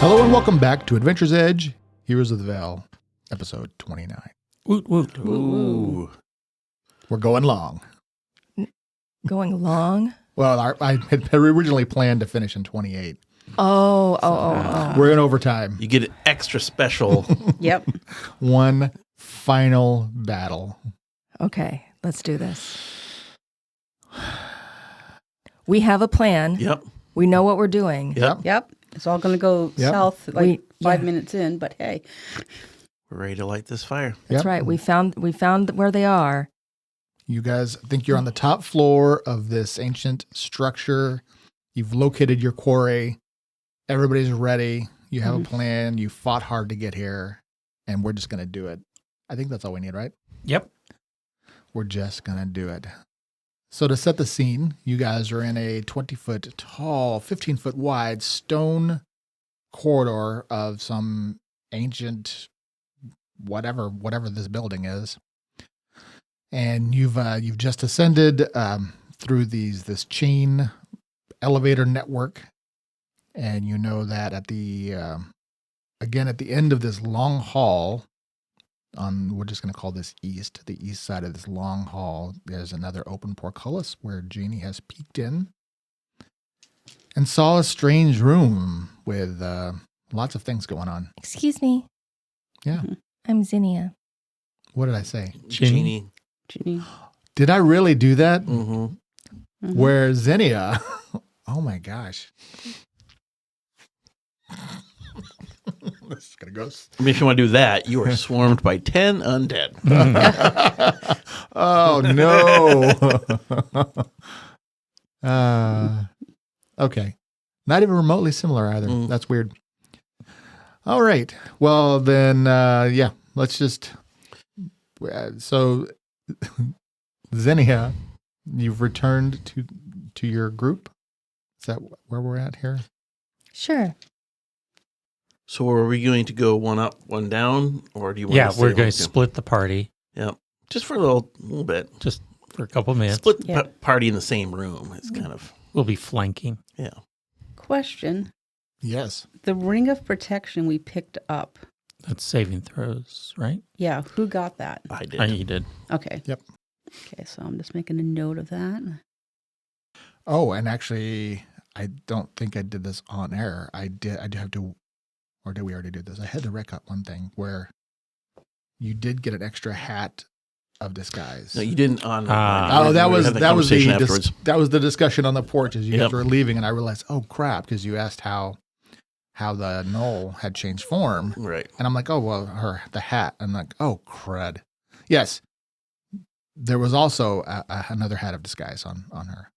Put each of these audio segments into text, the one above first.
Hello and welcome back to Adventure's Edge, Heroes of the Vale, episode 29. Woot, woot. Ooh. We're going long. Going long? Well, I had originally planned to finish in 28. Oh. We're in overtime. You get an extra special. Yep. One final battle. Okay, let's do this. We have a plan. Yep. We know what we're doing. Yep. It's all going to go Yep. south like 5 yeah. minutes in, but hey. We're ready to light this fire. That's Yep. right. We found where they are. You guys think you're on the top floor of this ancient structure. You've located your quarry. Everybody's ready. You have a plan. You fought hard to get here, and we're just going to do it. I think that's all we need, right? Yep. We're just going to do it. So to set the scene, you guys are in a 20-foot tall, 15-foot wide stone corridor of some ancient whatever this building is. And you've just ascended through this chain elevator network, and you know that at the end of this long hall, we're just going to call this east, the east side of this long hall, there's another open portcullis where Jeannie has peeked in and saw a strange room with lots of things going on. Excuse me. Yeah. I'm Zinnia. What did I say? Genie. Did I really do that? Mm-hmm. Where Xenia? Oh my gosh. This is going to go. I mean, if you want to do that, you are swarmed by 10 undead. Oh, no. Okay. Not even remotely similar either. That's weird. All right. Well, then, let's just. So, Xenia, you've returned to your group. Is that where we're at here? Sure. So are we going to go one up, one down? Or do you want Yeah, to stay we're going with to you? split the party Yeah. Just for a little bit. just for a couple minutes. Split the party in the same room. It's kind of, We'll be flanking. yeah. Question. Yes. The ring of protection we picked up. That's saving throws, right? Yeah. Who got that? I did. You did. Okay. Yep. Okay. So I'm just making a note of that. Oh, and actually, I don't think I did this on air. I do have to, or did we already do this? I had to rec up one thing where you did get an extra hat of disguise. No, you didn't on. That was afterwards. that was the discussion on the porch as you guys Yep. were leaving, and I realized, oh crap, because you asked how the knoll had changed form, Right. and I'm like, oh well, the hat. I'm like, oh crud. Yes, there was also another hat of disguise on her.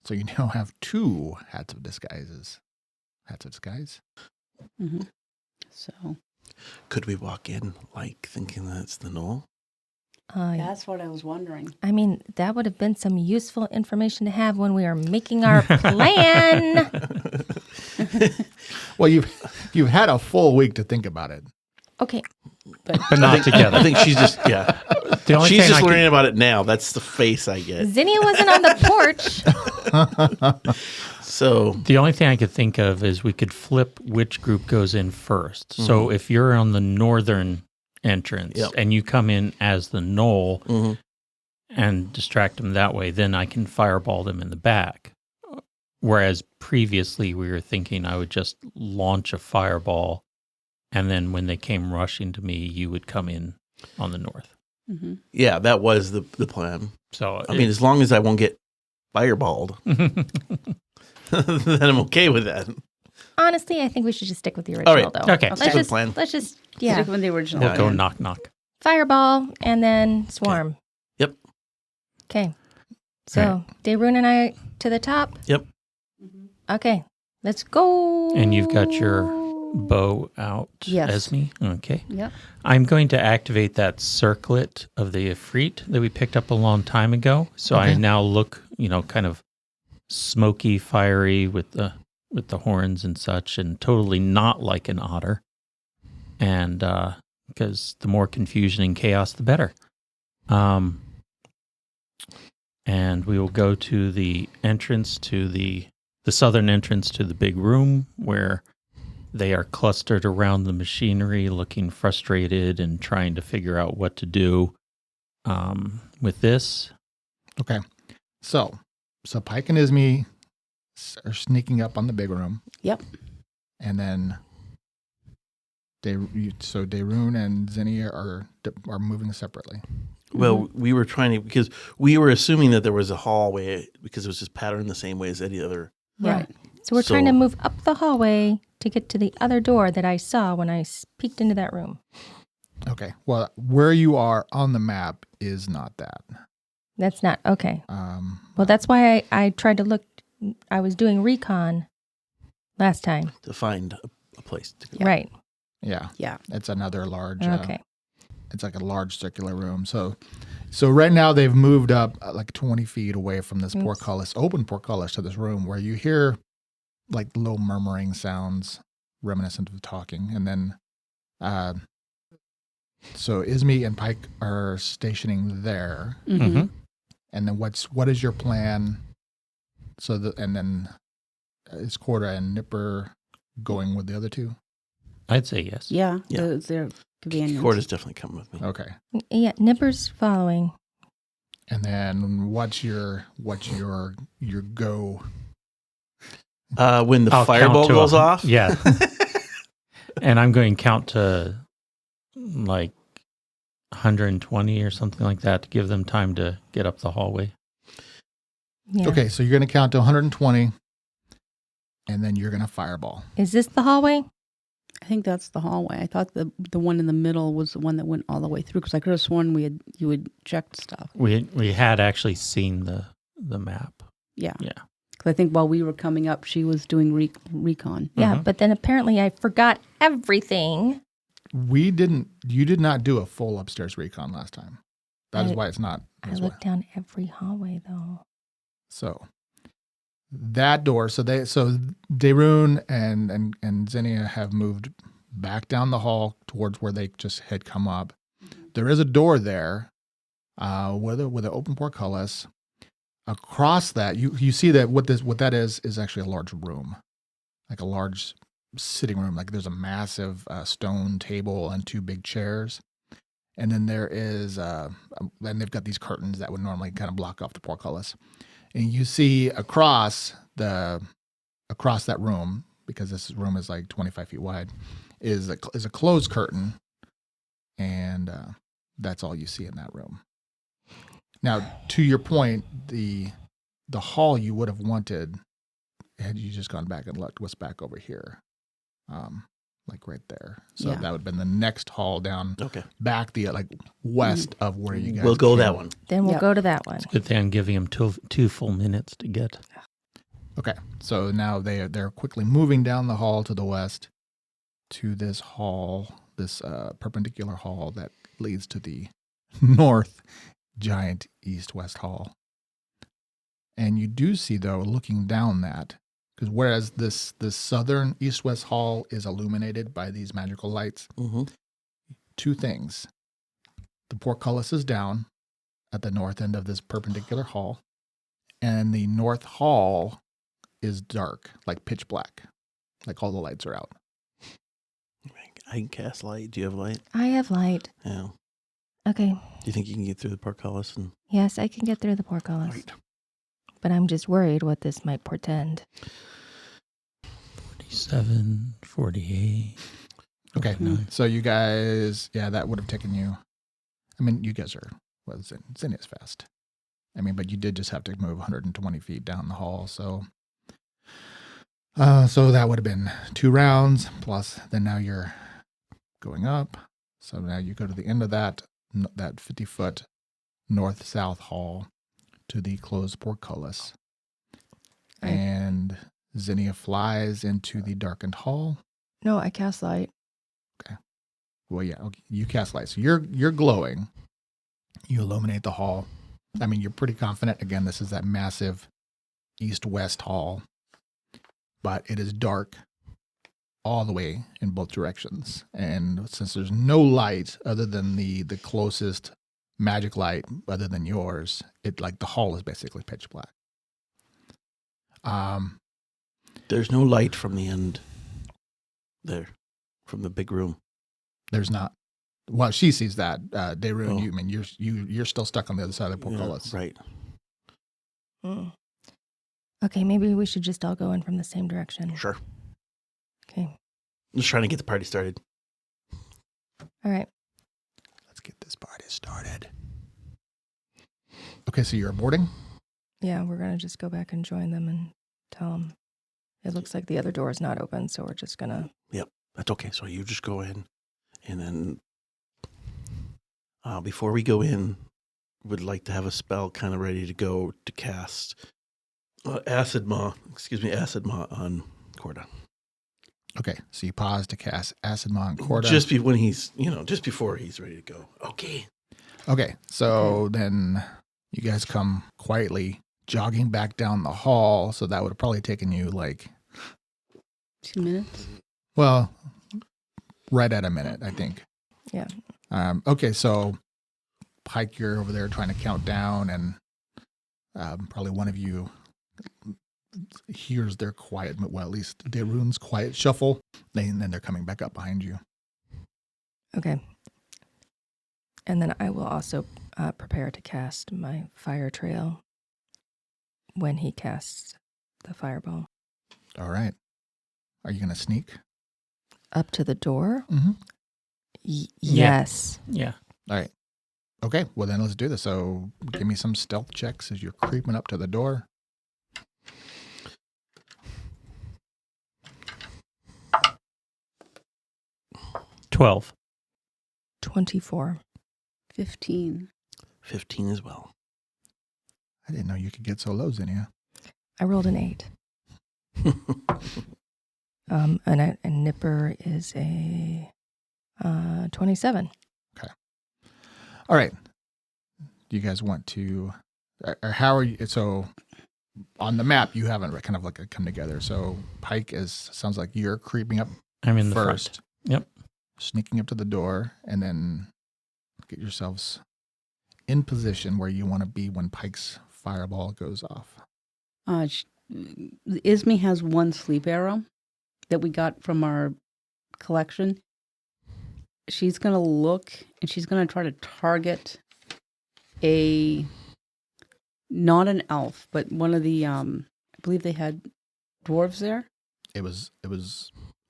So you now have two hats of disguises. Hats of disguise. Mm-hmm. So Could we walk in like thinking that's the knoll? that's what I was wondering. I mean, that would have been some useful information to have when we were making our plan. Well, you've had a full week to think about it. Okay. But not together. I think she's just, yeah. The only She's thing just I learning about it now. That's the face I get. Zinnia wasn't on the porch. So, The only thing I could think of is we could flip which group goes in first. So if you're on the northern entrance and you come in as the knoll and distract them that way, then I can fireball them in the back. Whereas previously we were thinking I would just launch a fireball, and then when they came rushing to me, you would come in on the north. Mm-hmm. yeah, that was the plan. So I mean, as long as I won't get fireballed, then I'm okay with that. Honestly, I think we should just stick with the original, All right. though. Okay. Stick with the plan. Let's just, Stick with the original. we'll go plan. knock knock. Fireball and then swarm. Yep. Okay. So, Right. Dayrune and I to the top. Yep. Okay. Let's go. And you've got your bow out, Yes. Esme? Okay. Yep. I'm going to activate that circlet of the Ifrit that we picked up a long time ago. So I Okay. now look, kind of smoky, fiery with the horns and such, and totally not like an otter. And because the more confusion and chaos, the better. And we will go to the entrance to the southern entrance to the big room where they are clustered around the machinery, looking frustrated and trying to figure out what to do with this. Okay. So Pike and Ismi are sneaking up on the big room. Yep. And then Daerun and Zinnia are moving separately. Well, we were trying to, because we were assuming that there was a hallway because it was just patterned the same way as any other. Yeah. Right. So we're trying to move up the hallway to get to the other door that I saw when I peeked into that room. Okay. Well, where you are on the map is not that. That's not okay. Well, that's why I tried to look. I was doing recon last time. To find a place to go. Right. Yeah. Yeah. It's another large. Okay. It's like a large circular room. So right now they've moved up like 20 feet away from this portcullis, open portcullis to this room where you hear like low murmuring sounds reminiscent of talking. And then, so Ismi and Pike are stationing there. Mm-hmm. And then what is your plan? And then is Corda and Nipper going with the other two? I'd say yes. Yeah. Yeah. They're companions. Corda's definitely coming with me. Okay. Yeah, Nipper's following. And then what's your go? When the I'll fireball count to goes 100. off? Yeah. And I'm going to count to like 120 or something like that to give them time to get up the hallway. Yeah. Okay, so you're going to count to 120, and then you're going to fireball. Is this the hallway? I think that's the hallway. I thought the one in the middle was the one that went all the way through because I could have sworn you had checked stuff. We had actually seen the map. Yeah. Yeah. Because I think while we were coming up, she was doing recon. Yeah, Mhm. but then apparently I forgot everything. You did not do a full upstairs recon last time. That is why it's not. I this way. looked down every hallway though. So that door. So Daerun and Zinnia have moved back down the hall towards where they just had come up. There is a door there, with an open portcullis. Across that, you see that what that is actually a large room, like a large sitting room. Like there's a massive stone table and two big chairs, and then there is and they've got these curtains that would normally kind of block off the portcullis. And you see across that room, because this room is like 25 feet wide, is a closed curtain, and that's all you see in that room. Now, to your point, the hall you would have wanted had you just gone back and looked was back over here, like right there. So Yeah. that would have been the next hall down, Okay. back the like west of where you guys. We'll go came. that one. Then we'll Yep. go to that one. Good thing I'm giving them two full minutes to get. Okay, so now they're quickly moving down the hall to the west to this hall, this perpendicular hall that leads to the north giant east-west hall. And you do see, though, looking down that, because whereas this southern east-west hall is illuminated by these magical lights, Mm-hmm. two things. The portcullis is down at the north end of this perpendicular hall, and the north hall is dark, like pitch black, like all the lights are out. I can cast light. Do you have light? I have light. Yeah. Okay. Do you think you can get through the portcullis? And Yes, I can get through the portcullis. But I'm just worried what this might portend. 47, 48. Okay, 49. so you guys, that would have taken you. I mean, you guys are Zinnia's fast. I mean, but you did just have to move 120 feet down the hall, so that would have been 2 rounds plus. Then now you're going up, so now you go to the end of that 50-foot north-south hall to the closed portcullis, Right. and Zinnia flies into the darkened hall. No, I cast light. Well, yeah, okay. You cast light. So you're glowing. You illuminate the hall. I mean, you're pretty confident. Again, this is that massive east-west hall. But it is dark all the way in both directions. And since there's no light other than the closest magic light other than yours, it like the hall is basically pitch black. There's no light from the end there, from the big room. There's not. Well, she sees that. Dayrun, you I mean you're still stuck on the other side of the portcullis. Yeah, right. Mm. Okay, maybe we should just all go in from the same direction. Sure. Okay. I'm just trying to get the party started. All right. Let's get this party started. Okay, so you're boarding? Yeah, we're going to just go back and join them and tell them. It looks like the other door is not open, so we're just going to... Yep, that's okay. So you just go in, and then before we go in, would like to have a spell kind of ready to go to cast Acid Maw on Corda. Okay, so you pause to cast Acid Maw on Corda. Just when he's, just before he's ready to go. Okay. Okay, so then you guys come quietly jogging back down the hall, so that would have probably taken you like 2 minutes. Well, right at a minute, I think. Yeah. Okay, so Pike, you're over there trying to count down, and probably one of you hears their quiet, well, at least Dayrun's quiet shuffle, and then they're coming back up behind you. Okay. And then I will also prepare to cast my fire trail when he casts the fireball. All right. Are you going to sneak? Up to the door? Mm-hmm. Yes. Yeah. All right. Okay, well then let's do this. So give me some stealth checks as you're creeping up to the door. $12. 24. 15. 15 as well. I didn't know you could get so low, Zinnia. I rolled an 8. And Nipper is a 27. Okay. All right. Do you guys want to, or how are you, so on the map, you haven't kind of like come together. So Pike sounds like you're creeping up I'm in the first. front. Yep. Sneaking up to the door, and then get yourselves in position where you want to be when Pike's fireball goes off. Isme has one sleep arrow that we got from our collection. She's going to look, and she's going to try to target not an elf, but one of the, I believe they had dwarves there. It was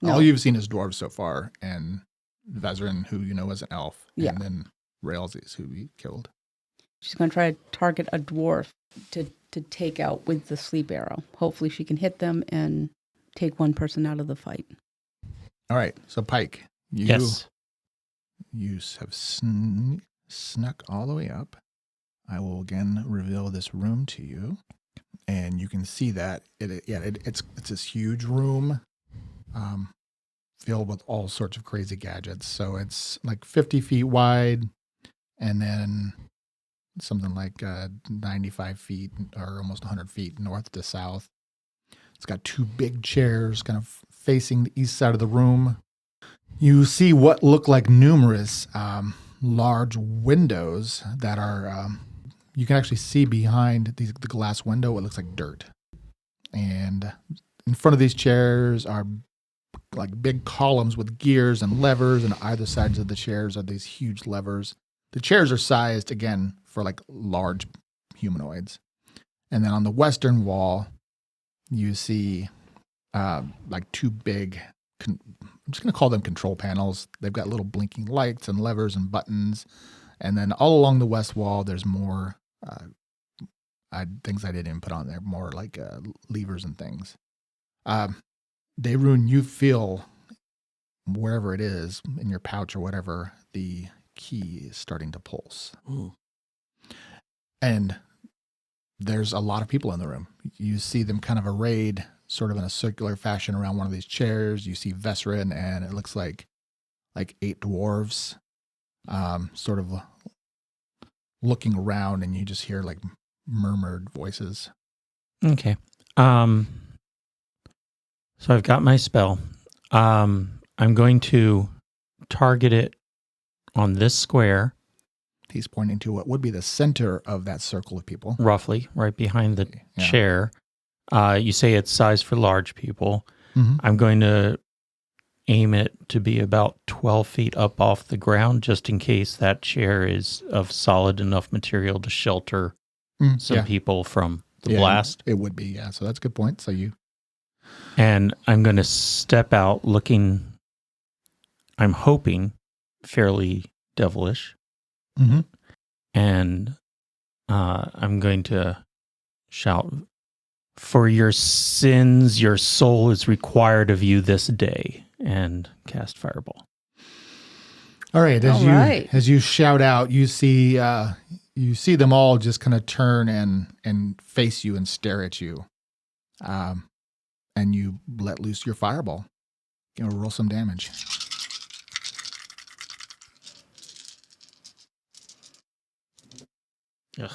No. all you've seen is dwarves so far, and Vezrin, who you know is an elf, Yeah. and then Railsies, who he killed. She's going to try to target a dwarf to take out with the sleep arrow. Hopefully she can hit them and take one person out of the fight. All right, so Pike, you Yes. have snuck all the way up. I will again reveal this room to you, and you can see that it's this huge room, filled with all sorts of crazy gadgets. So it's like 50 feet wide, and then something like 95 feet or almost 100 feet north to south. It's got 2 big chairs kind of facing the east side of the room. You see what look like numerous large windows that are, you can actually see behind the glass window what looks like dirt. And in front of these chairs are like big columns with gears and levers, and either sides of the chairs are these huge levers. The chairs are sized, again, for like large humanoids. And then on the western wall, you see like 2 big, I'm just going to call them control panels. They've got little blinking lights and levers and buttons. And then all along the west wall, there's more things I didn't put on there, more like levers and things. Dayrun, you feel wherever it is, in your pouch or whatever, the key is starting to pulse. Ooh. And there's a lot of people in the room. You see them kind of arrayed sort of in a circular fashion around one of these chairs. You see Vesrin, and it looks like 8 dwarves, sort of looking around, and you just hear like murmured voices. Okay. So I've got my spell. I'm going to target it on this square. He's pointing to what would be the center of that circle of people. Roughly, right behind the Yeah. chair. You say it's size for large people. Mhm. I'm going to aim it to be about 12 feet up off the ground, just in case that chair is of solid enough material to shelter some Yeah. people from the Yeah, blast. It would be, yeah. So that's a good point. So you... And I'm going to step out looking, I'm hoping, fairly devilish. Mm-hmm. And I'm going to shout, "For your sins, your soul is required of you this day," and cast Fireball. All right. All right. As you shout out, you see them all just kind of turn and face you and stare at you. And you let loose your fireball. You know, roll some damage. Ugh.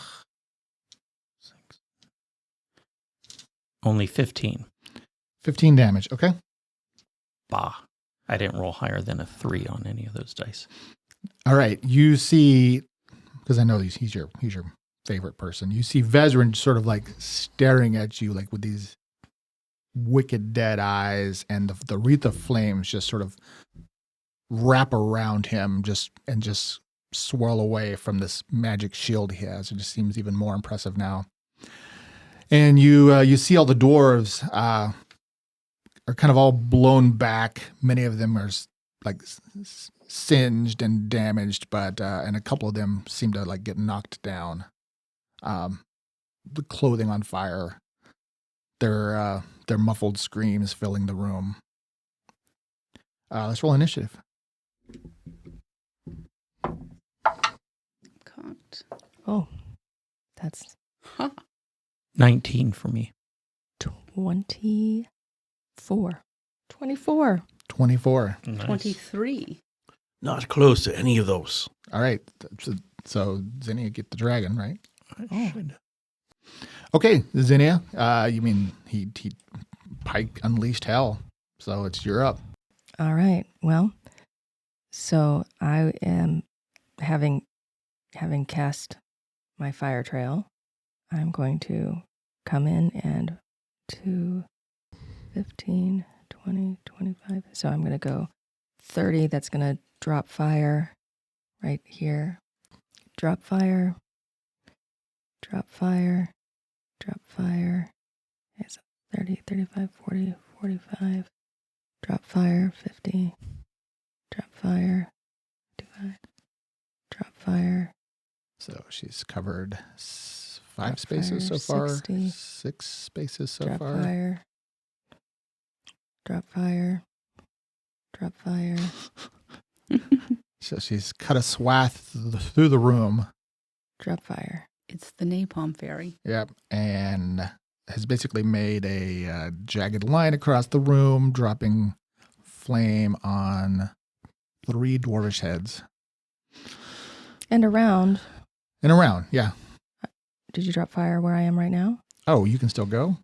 Only 15. 15 damage. Okay. Bah. I didn't roll higher than a 3 on any of those dice. All right. You see, because I know he's your favorite person. You see Vezrin sort of like staring at you like with these wicked dead eyes, and the wreath of flames just sort of wrap around him and just swirl away from this magic shield he has. It just seems even more impressive now. And you see all the dwarves are kind of all blown back. Many of them are like singed and damaged, but and a couple of them seem to like get knocked down. The clothing on fire. Their muffled screams filling the room. Let's roll initiative. Cocked. Oh, that's 19 for me. 24. 24. 24. Nice. 23. Not close to any of those. All right. So Zinnia get the dragon, right? I should. Okay, Zinnia. You mean he Pike unleashed hell. So you're up. All right. Well, so I am having cast my fire trail. I'm going to come in and 2, 15, 20, 25. So I'm going to go 30. That's going to drop fire right here. Drop fire. Drop fire. Drop fire. It's 30, 35, 40, 45. Drop fire, 50. Drop fire, 55. Drop fire. So she's covered 5 Drop spaces fire, so far. 60. 6 spaces so Drop far. fire. Drop fire. Drop fire. So she's cut a swath through the room. Drop fire. It's the napalm fairy. Yep. And has basically made a jagged line across the room, dropping flame on 3 dwarvish heads. And around. And around, yeah. Did you drop fire where I am right now? Oh, you can still go?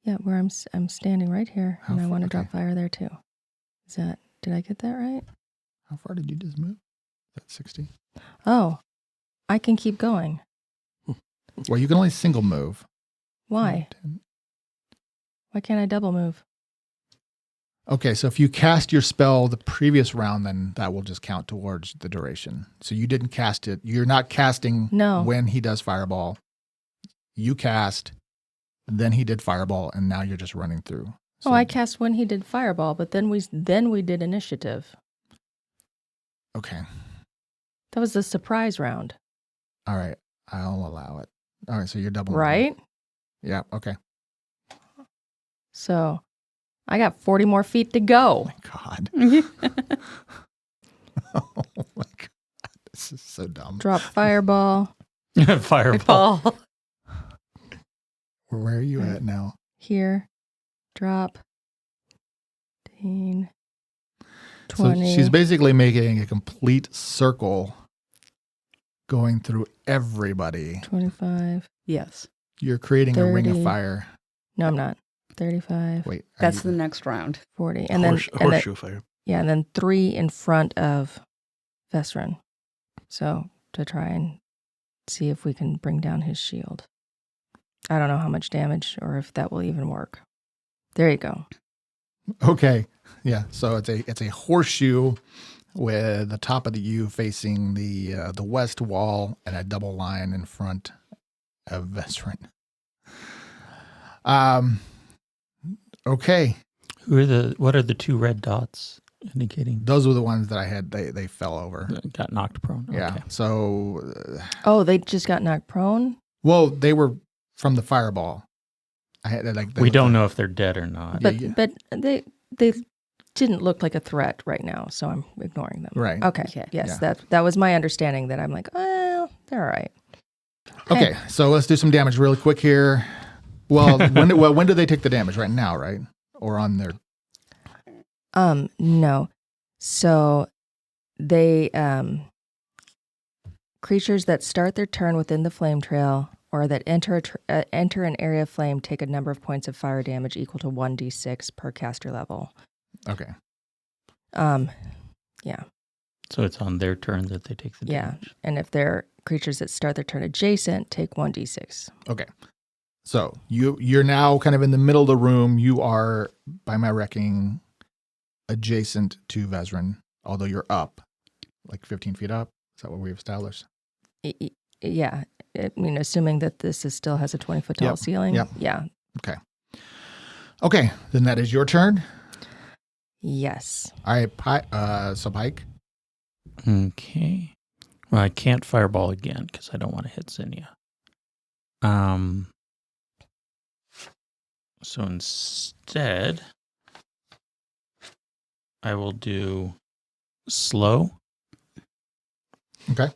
Yeah, where I'm standing right here. How And I far- want to okay. drop fire there too. Did I get that right? How far did you just move? That's 60. Oh, I can keep going. Well, you can only single move. Why? 10. Why can't I double move? Okay, so if you cast your spell the previous round, then that will just count towards the duration. So you didn't cast it. You're not casting No. when he does fireball. You cast, then he did fireball, and now you're just running through. So, Oh, I cast when he did fireball, but then we did initiative. Okay. That was the surprise round, All right. I'll allow it. All right, so you're double. right? Yeah, okay. So I got 40 more feet to go. Oh my God. Oh my God. This is so dumb. Drop fireball Fireball. Ball. Where are you at now? here. drop. 15, So 20. she's basically making a complete circle going through everybody. 25. Yes. You're creating a ring of 30. fire. No, I'm not. 35. Wait. That's the next round. 40. And then, Horseshoe fire. yeah, and then 3 in front of Vesrin. So to try and see if we can bring down his shield. I don't know how much damage or if that will even work. There you go. Okay. Yeah. So it's a horseshoe with the top of the U facing the west wall and a double line in front of Vesrin. Okay. What are the 2 red dots indicating? Those were the ones that I had. They fell over. Got knocked prone. Yeah. Okay. So, Oh, they just got knocked prone? well, they were from the fireball. I had We don't know if they're dead or not. Yeah, But yeah. but they didn't look like a threat right now, so I'm ignoring them. Right. Okay. Okay. Yes, Yeah. that was my understanding that I'm like, well, they're all right. Okay. So let's do some damage really quick here. Well, when do they take the damage? Right now, right? Or on their... No. So they creatures that start their turn within the flame trail or that enter an area of flame take a number of points of fire damage equal to 1d6 per caster level. Okay. Yeah. So it's on their turn that they take the Yeah. damage. And if they're creatures that start their turn adjacent, take 1d6. Okay. So you're now kind of in the middle of the room. You are, by my reckoning, adjacent to Vesrin, although you're up, like 15 feet up. Is that what we've established? Yeah. I mean, assuming that this still has a 20-foot tall Yep. ceiling. Yep. Yeah. Okay. Then that is your turn. Yes. All right. So Pike. Okay. Well, I can't fireball again because I don't want to hit Zinnia. So instead, I will do slow. Okay.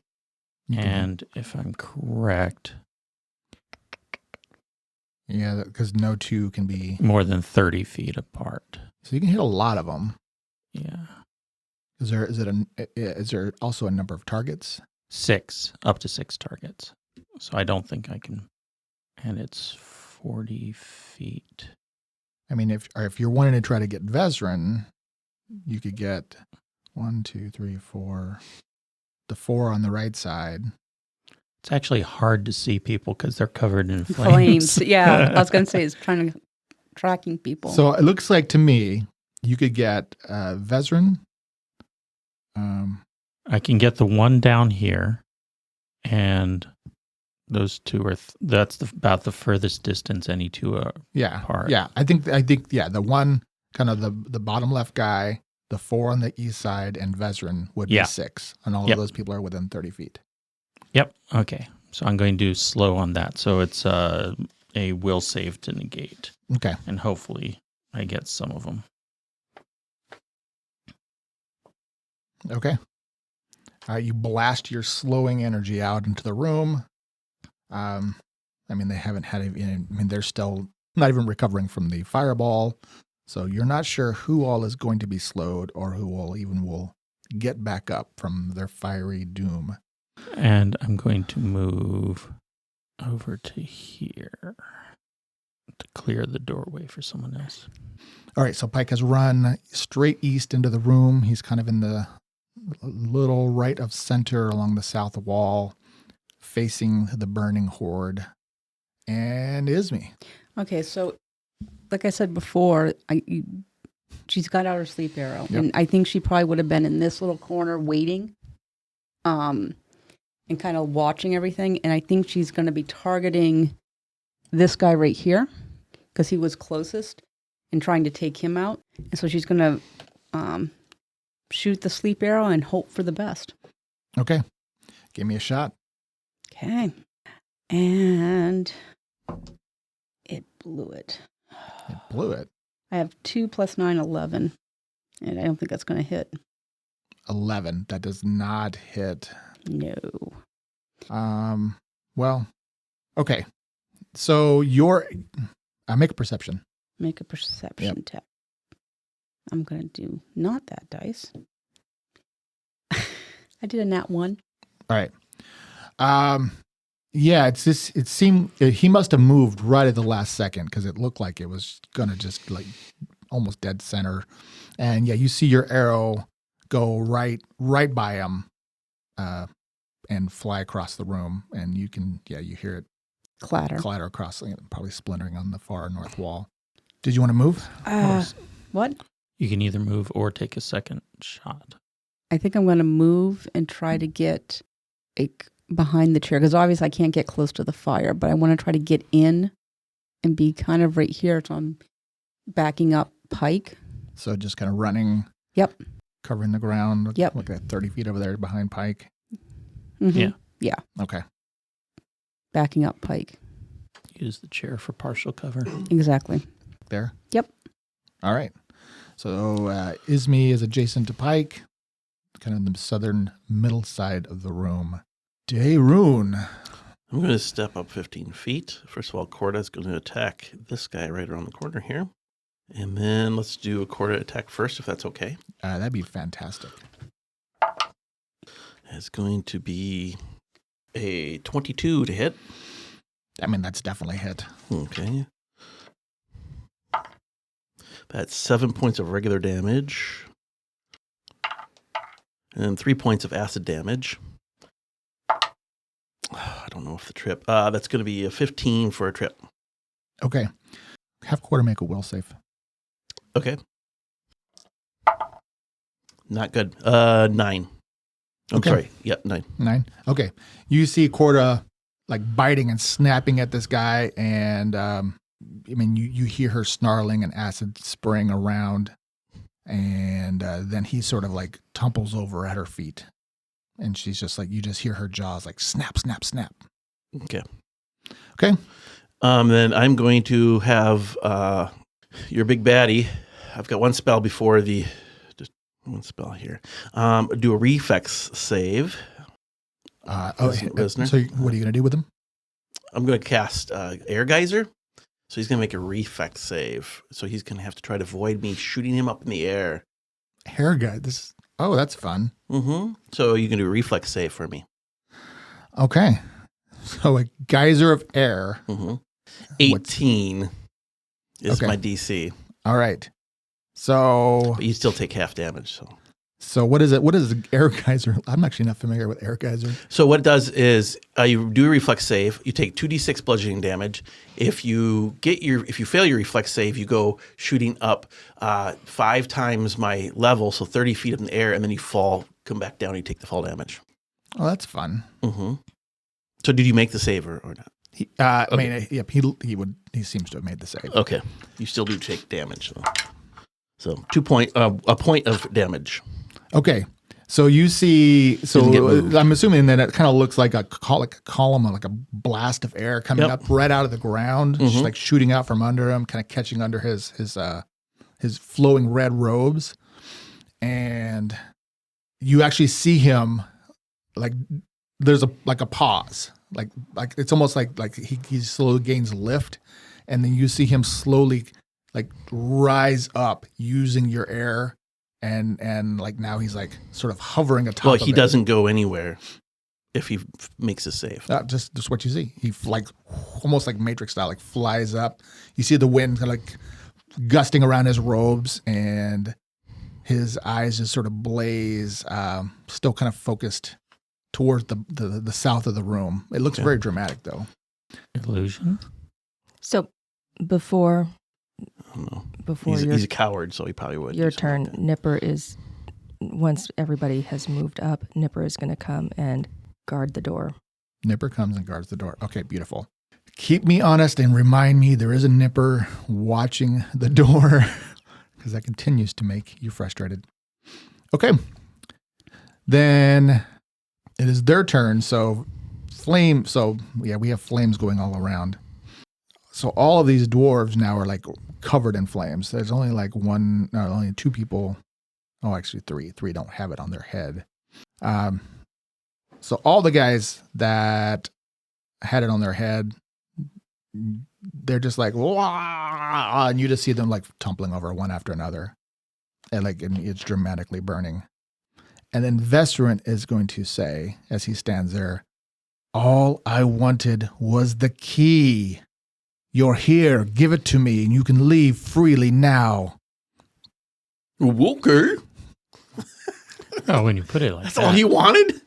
And if I'm correct, Yeah, because no two can be... more than 30 feet apart. So you can hit a lot of them. Yeah. Is there also a number of targets? 6, up to 6 targets. So I don't think I can. And it's 40 feet. I mean, if you're wanting to try to get Vesrin, you could get 1, 2, 3, 4. The 4 on the right side. It's actually hard to see people because they're covered in Flames. flames. Yeah. I was going to say it's tracking people. So it looks like to me, you could get Vesrin. I can get the one down here, and those 2 are that's about the furthest distance any 2 are Yeah. apart. Yeah. I think the one kind of the bottom left guy, the 4 on the east side, and Vesrin would be 6. And all of those people are within 30 feet. Yep. Okay. So I'm going to do slow on that. So it's a will save to negate. Okay. And hopefully I get some of them. Okay. You blast your slowing energy out into the room. I mean, they haven't had they're still not even recovering from the fireball. So you're not sure who all is going to be slowed or who will get back up from their fiery doom. And I'm going to move over to here to clear the doorway for someone else. All right, so Pike has run straight east into the room. He's kind of in the little right of center along the south wall, facing the burning horde. And Ismi. Okay, so like I said before, she's got out her sleep arrow, Yep. and I think she probably would have been in this little corner waiting, and kind of watching everything. And I think she's going to be targeting this guy right here because he was closest and trying to take him out. And so she's going to shoot the sleep arrow and hope for the best. Okay, give me a shot. Okay, and it blew it. It blew it. I have 2 + 9, 11. And I don't think that's going to hit. 11. That does not hit. No. Well, okay. So make a perception. Make a perception check. I'm going to do not that dice. I did a nat 1. All right. Yeah, it's this. It seemed he must have moved right at the last second because it looked like it was gonna just like almost dead center. And yeah, you see your arrow go right by him, and fly across the room, and you hear it clatter across, probably splintering on the far north wall. Did you want to move? What? You can either move or take a second shot. I think I'm going to move and try to get behind the chair because obviously I can't get close to the fire, but I want to try to get in and be kind of right here. So I'm backing up Pike. So just kind of running. Yep. Covering the ground. Yep. Like at 30 feet over there behind Pike. Mm-hmm. Yeah. Yeah. Okay. Backing up Pike. Use the chair for partial cover. Exactly. There? Yep. All right. So Ismi is adjacent to Pike, kind of the southern middle side of the room. Dayrune. I'm going to step up 15 feet. First of all, Corda's going to attack this guy right around the corner here. And then let's do a Corda attack first, if that's okay. That'd be fantastic. It's going to be a 22 to hit. I mean, that's definitely a hit. Okay. That's 7 points of regular damage. And 3 points of acid damage. I don't know if the trip. That's going to be a 15 for a trip. Okay. Have Corda make a will save. Okay. Not good. 9. I'm Okay. sorry. Yep, 9. 9. Okay. You see Corda like biting and snapping at this guy, and you hear her snarling and acid spraying around, and then he sort of like tumples over at her feet, and she's just like, you just hear her jaws like snap, snap, snap. Okay. Okay. Then I'm going to have your big baddie. I've got one spell before just one spell here. Do a reflex save. Listener. So what are you going to do with him? I'm going to cast Air Geyser. So he's going to make a reflex save. So he's going to have to try to avoid me shooting him up in the air. Hair guy. That's fun. Mm-hmm. So you can do a reflex save for me. Okay. So a geyser of air. Mm-hmm. 18 is my DC. All right. So, but you still take half damage. So what is it? What is the air geyser? I'm actually not familiar with air geyser. So what it does is you do a reflex save. You take 2d6 bludgeoning damage. If you fail your reflex save, you go shooting up 5 times my level, so 30 feet up in the air, and then you fall, come back down, and you take the fall damage. Oh, that's fun. Mm-hmm. So did you make the save or not? Okay. I mean, he seems to have made the save. Okay. You still do take damage. So a point of damage. Okay. So you see, I'm assuming that it kind of looks like a column, like a blast of air coming up right out of the ground, just like shooting out from under him, kind of catching under his flowing red robes. And you actually see him like there's a pause. Like it's almost like he slowly gains lift, and then you see him slowly like rise up using your air, and like now he's like sort of hovering atop. Well, of he it. doesn't go anywhere if he makes a save. Just what you see. He like almost like Matrix style, like flies up. You see the wind kind of like gusting around his robes, and his eyes just sort of blaze, still kind of focused towards the south of the room. It looks very dramatic, though. Illusion? So before he's a coward, so he probably would. Your turn, like Nipper is, once everybody has moved up, Nipper is going to come and guard the door. Nipper comes and guards the door. Okay, beautiful. Keep me honest and remind me there is a Nipper watching the door, because that continues to make you frustrated. Okay. Then it is their turn. So we have flames going all around. So all of these dwarves now are like covered in flames. There's only like only 2 people. Oh, actually 3. 3 don't have it on their head. So all the guys that had it on their head, they're just like, wah, and you just see them like tumbling over one after another. And it's dramatically burning. And then Vesrun is going to say, as he stands there, all I wanted was the key. You're here. Give it to me, and you can leave freely now. Okay. Oh, when you put it like That's that. all he wanted?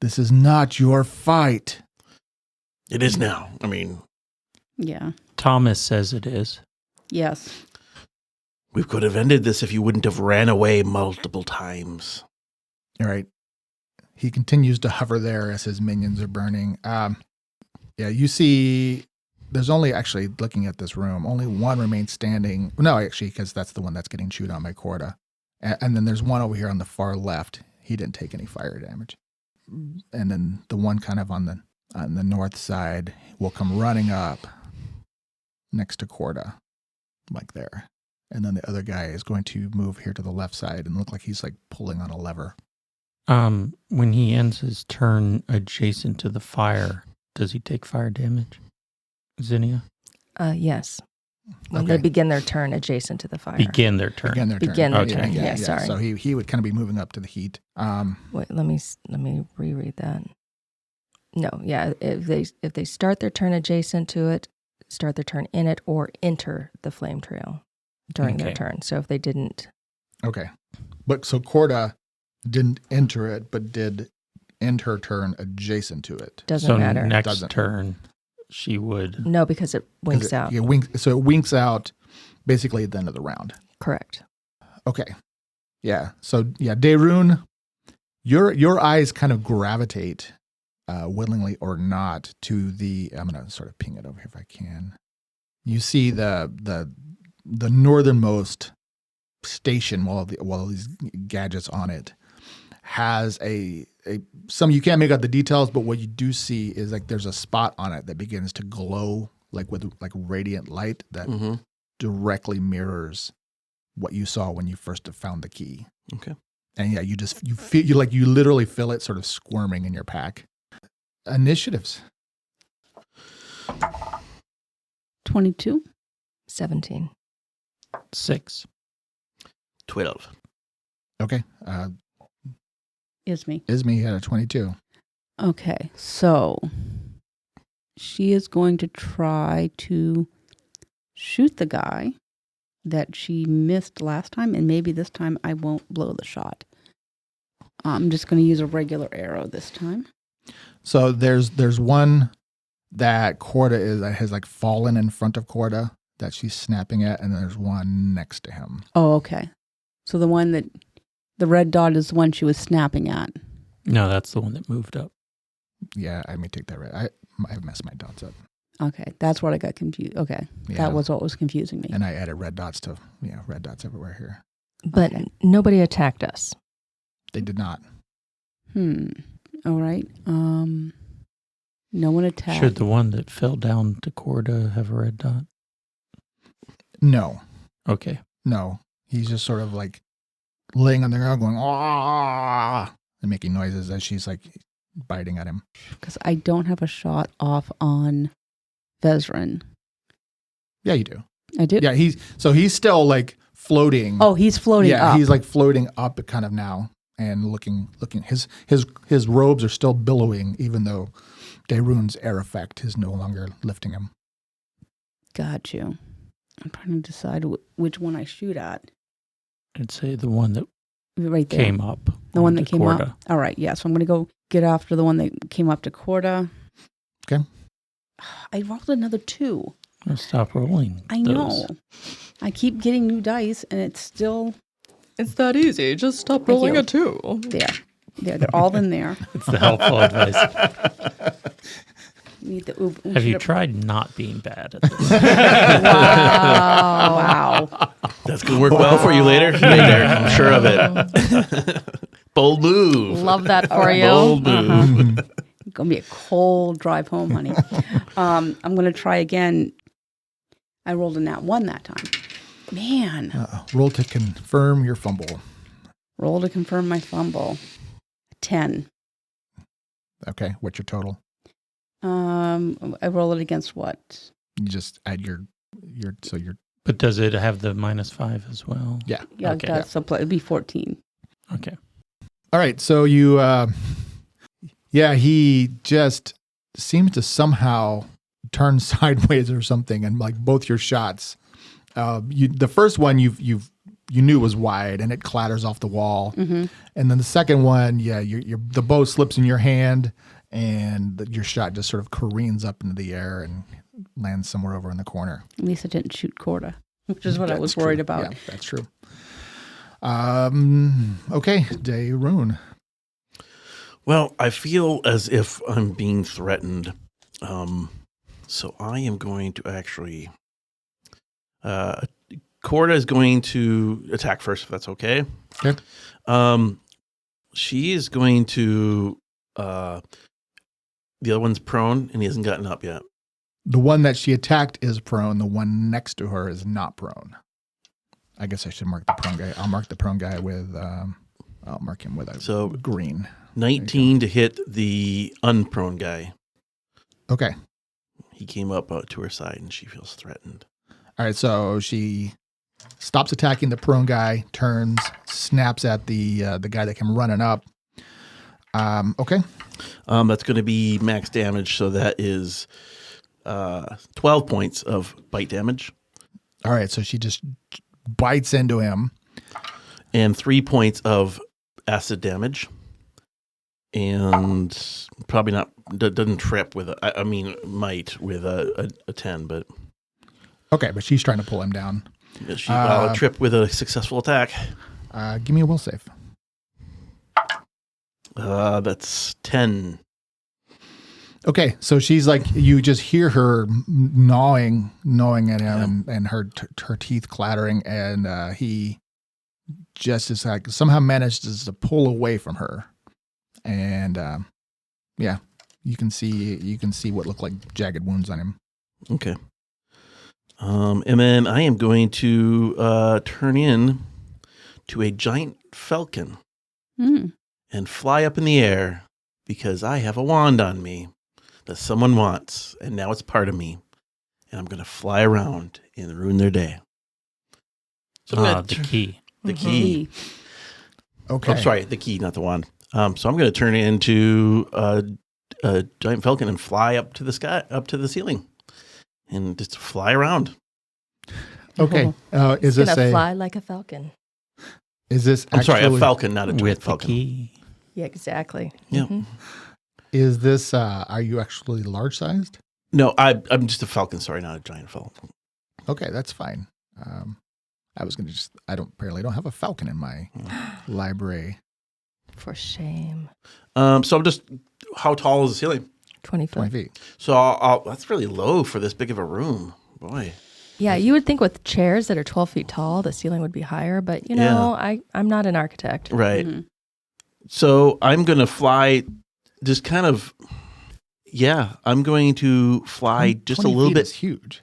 This is not your fight. It is now. I mean, Yeah. Thomas says it is. Yes. we could have ended this if you wouldn't have ran away multiple times. All right. He continues to hover there as his minions are burning. You see, there's only actually, looking at this room, only one remains standing. No, actually, because that's the one that's getting chewed on by Corda. And then there's one over here on the far left. He didn't take any fire damage. And then the one kind of on the north side will come running up next to Corda, like there. And then the other guy is going to move here to the left side and look like he's like pulling on a lever. When he ends his turn adjacent to the fire, does he take fire damage? Zinnia? Yes. When Okay. they begin their turn adjacent to the fire. Begin their turn. Begin their turn. Begin their Okay. turn. Yeah, sorry. So he would kind of be moving up to the heat. Wait, let me reread that. No, yeah. If they start their turn adjacent to it, start their turn in it, or enter the flame trail during their Okay. turn. So if they didn't, Okay. But so Corda didn't enter it, but did end her turn adjacent to it. doesn't So matter. next Doesn't. turn, she would. No, because it winks out. So it winks out basically at the end of the round. Correct. Okay. Yeah. So yeah, Daerun, your eyes kind of gravitate, willingly or not, to the. I'm gonna sort of ping it over here if I can. You see the northernmost station, while these gadgets on it, has some, you can't make out the details, but what you do see is like there's a spot on it that begins to glow like with like radiant light that directly mirrors what you saw when you first found the key. Okay. And yeah, you literally feel it sort of squirming in your pack. Initiatives. 22. 17. 6. 12. Okay. Is me. Ismi had a 22. Okay, so she is going to try to shoot the guy that she missed last time, and maybe this time I won't blow the shot. I'm just going to use a regular arrow this time. So there's one that Corda has like fallen in front of Corda that she's snapping at, and there's one next to him. Oh, okay. So the red dot is the one she was snapping at. No, that's the one that moved up. Yeah, I may take that right. I messed my dots up. Okay, that's what I got confused. Okay, Yeah. that was what was confusing me. And I added red dots red dots everywhere here. But Okay. nobody attacked us. They did not. All right. No one attacked. Should the one that fell down to Corda have a red dot? No. Okay. No. He's just sort of like laying on the ground going, ah, and making noises as she's like biting at him. Because I don't have a shot off on Vesrun. Yeah, you do. I do. Yeah, he's still like floating. Oh, he's floating yeah, up. he's like floating up kind of now and looking. His robes are still billowing, even though Daerun's air effect is no longer lifting him. Got you. I'm trying to decide which one I shoot at. I'd say the one that Right there. came up. The one onto that came Corda. up. All right. Yeah. So I'm going to go get after the one that came up to Corda. Okay. I rolled another 2. I'll stop rolling. I know. I keep getting new dice, and it's still It's that easy. Just stop Thank rolling you. a 2. there. They're all in there. It's the helpful advice. Need the Have you tried not being bad at this? Wow. That's going to work well for you later. Later, I'm sure of it. Bold move. Love that for you. Bold move. It's going to be a cold drive home, honey. I'm going to try again. I rolled a nat 1 that time. Man. Roll to confirm your fumble. Roll to confirm my fumble. 10. Okay, what's your total? I roll it against what? You just add your But does it have the -5 as well? yeah. Yeah, Okay. that's it'd be 14. Okay. All right, so you he just seems to somehow turn sideways or something, and like both your shots, the first one you knew was wide and it clatters off the wall, and then the second one, the bow slips in your hand and your shot just sort of careens up into the air and lands somewhere over in the corner. At least it didn't shoot Corda, which is what I That's was worried true. about. Yeah, that's true. Okay, Daerun. Well, I feel as if I'm being threatened. So I am going to actually... Corda is going to attack first, if that's okay. Okay. She is going to... the other one's prone, and he hasn't gotten up yet. The one that she attacked is prone. The one next to her is not prone. I guess I should mark the prone guy. I'll mark the prone guy with... I'll mark him with a green. 19 to hit the unprone guy. Okay. He came up to her side, and she feels threatened. All right, so she stops attacking the prone guy, turns, snaps at the guy that came running up. Okay. That's going to be max damage, so that is 12 points of bite damage. All right, so she just bites into him. And 3 points of acid damage. And probably not, doesn't trip with, might with a 10, but... Okay, but she's trying to pull him down. She trip with a successful attack. Give me a will save. That's 10. Okay, so she's like, you just hear her gnawing at him, and her teeth clattering, and he just is like somehow manages to pull away from her, and you can see what look like jagged wounds on him. Okay. And then I am going to turn in to a giant falcon and fly up in the air because I have a wand on me that someone wants, and now it's part of me. And I'm going to fly around and ruin their day. So the key. The key. Okay. I'm sorry, the key, not the wand. So I'm going to turn it into a giant falcon and fly up to the sky, up to the ceiling, and just fly around. Okay. Is It's this gonna a fly like a falcon. Is this I'm actually, sorry, a falcon, not a giant With the falcon. key. Yeah, exactly. Yeah. Mhm. Is this? Are you actually large sized? No, I'm just a falcon. Sorry, not a giant falcon. Okay, that's fine. I was gonna I apparently don't have a falcon in my library. For shame. So I'm just, how tall is the ceiling? 20 foot. 20 feet. So that's really low for this big of a room. Boy. Yeah, you would think with chairs that are 12 feet tall, the ceiling would be higher, but you know, I'm not an architect. Right. So I'm going to fly just kind of, I'm going to fly just a 20 little feet bit. is huge.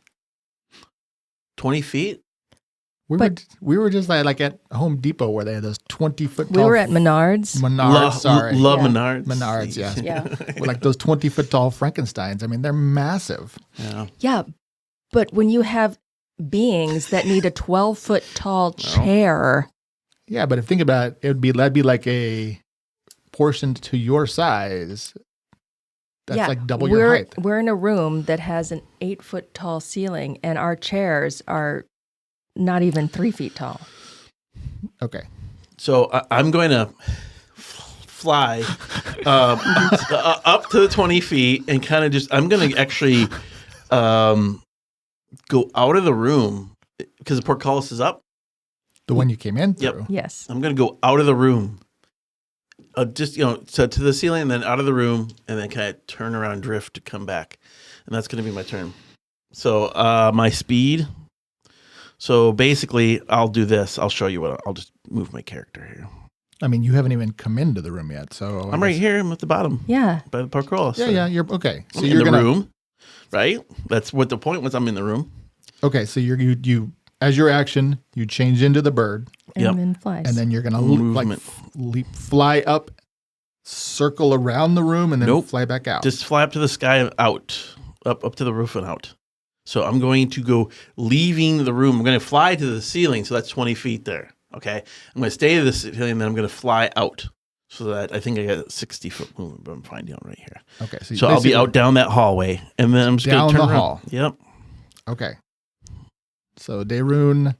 20 feet? We were just like at Home Depot where they had those 20-foot tall. We were at Menards. Menards, Love Yeah. Menards. Menards, yes. Yeah. With like those 20-foot tall Frankensteins. I mean, they're massive. Yeah. Yeah, but when you have beings that need a 12-foot tall chair, Yeah, but if you think about it, that'd be like a portion to your size. That's like double your height. We're in a room that has an 8-foot tall ceiling, and our chairs are not even 3 feet tall. Okay. So I'm going to fly up to the 20 feet and kind of just, I'm going to actually go out of the room because the portcullis is up. The one you came in through. Yep. Yes. I'm going to go out of the room. Just, so to the ceiling and then out of the room and then kind of turn around, drift to come back. And that's going to be my turn. So my speed. So basically, I'll do this. I'll show you I'll just move my character here. I mean, you haven't even come into the room yet, so I'm right here. I'm at the bottom. Yeah. By the portcullis. Yeah, you're okay. So I'm you're in the gonna room, right? That's what the point was. I'm in the room. Okay, so you as your action, you change into the bird, And Yep. then flies. and then you're gonna Movement. fly up, circle around the room, and then Nope. fly back out. Just fly up to the sky, out, up to the roof and out. So I'm going to go leaving the room. I'm going to fly to the ceiling. So that's 20 feet there. Okay. I'm going to stay to the ceiling, and then I'm going to fly out. So that I think I got a 60-foot movement, but I'm finding out right here. Okay. So I'll be out down that hallway, and then I'm just going to turn the around. hall. Yep. Okay. So Daerun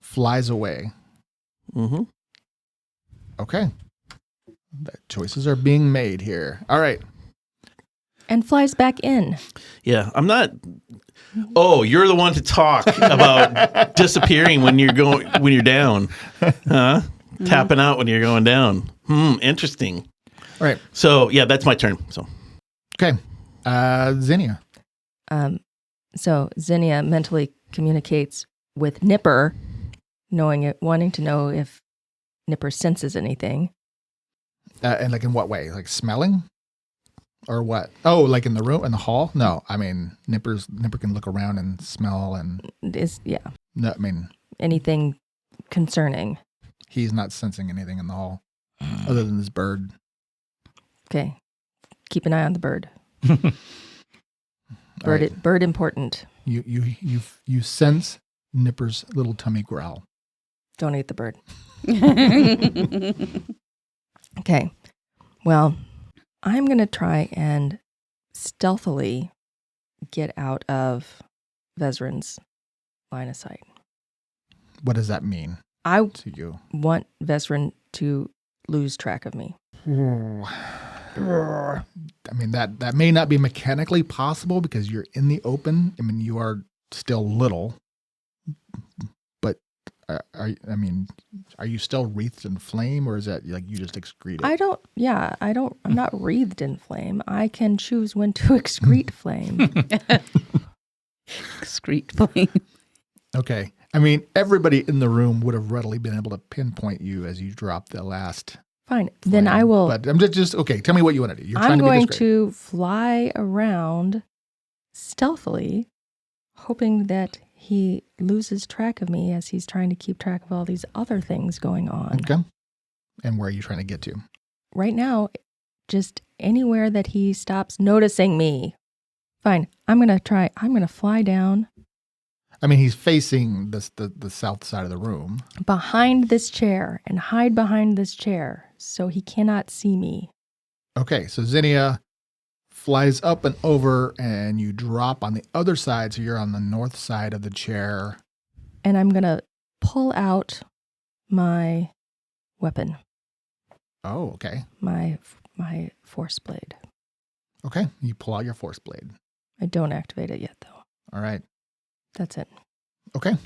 flies away. Mm-hmm. Okay. The choices are being made here. All right. And flies back in. Yeah, I'm not. Oh, you're the one to talk about disappearing when you're down, huh? Tapping out when you're going down. Interesting. All right. So yeah, that's my turn. So Okay. Zinnia. So Zinnia mentally communicates with Nipper, wanting to know if Nipper senses anything. And like in what way? Like smelling? Or what? Oh, like in the room, in the hall? No, I mean, Nipper can look around and smell and... No, I mean... Anything concerning. He's not sensing anything in the hall other than this bird. Okay. Keep an eye on the bird. Right. Bird important. You sense Nipper's little tummy growl. Don't eat the bird. Okay. Well, I'm going to try and stealthily get out of Vezran's line of sight. What does that mean I to you? want Vezran to lose track of me. I mean, that may not be mechanically possible because you're in the open. I mean, you are still little, but are you still wreathed in flame, or is that like you just excrete it? I'm not wreathed in flame. I can choose when to excrete flame. Excrete flame. Okay. I mean, everybody in the room would have readily been able to pinpoint you as you drop the last. Fine. Flame. Then I will. But I'm just okay. Tell me what you want to do. You're trying I'm to be going discreet. to fly around stealthily, hoping that he loses track of me as he's trying to keep track of all these other things going on. Okay. And where are you trying to get to? Right now, just anywhere that he stops noticing me. Fine. I'm going to fly down. I mean, he's facing the south side of the room. Behind this chair and hide behind this chair so he cannot see me. Okay, so Zinnia flies up and over and you drop on the other side, so you're on the north side of the chair. And I'm going to pull out my weapon. Oh, okay. My force blade. Okay, you pull out your force blade. I don't activate it yet, though. All right. That's it. Okay.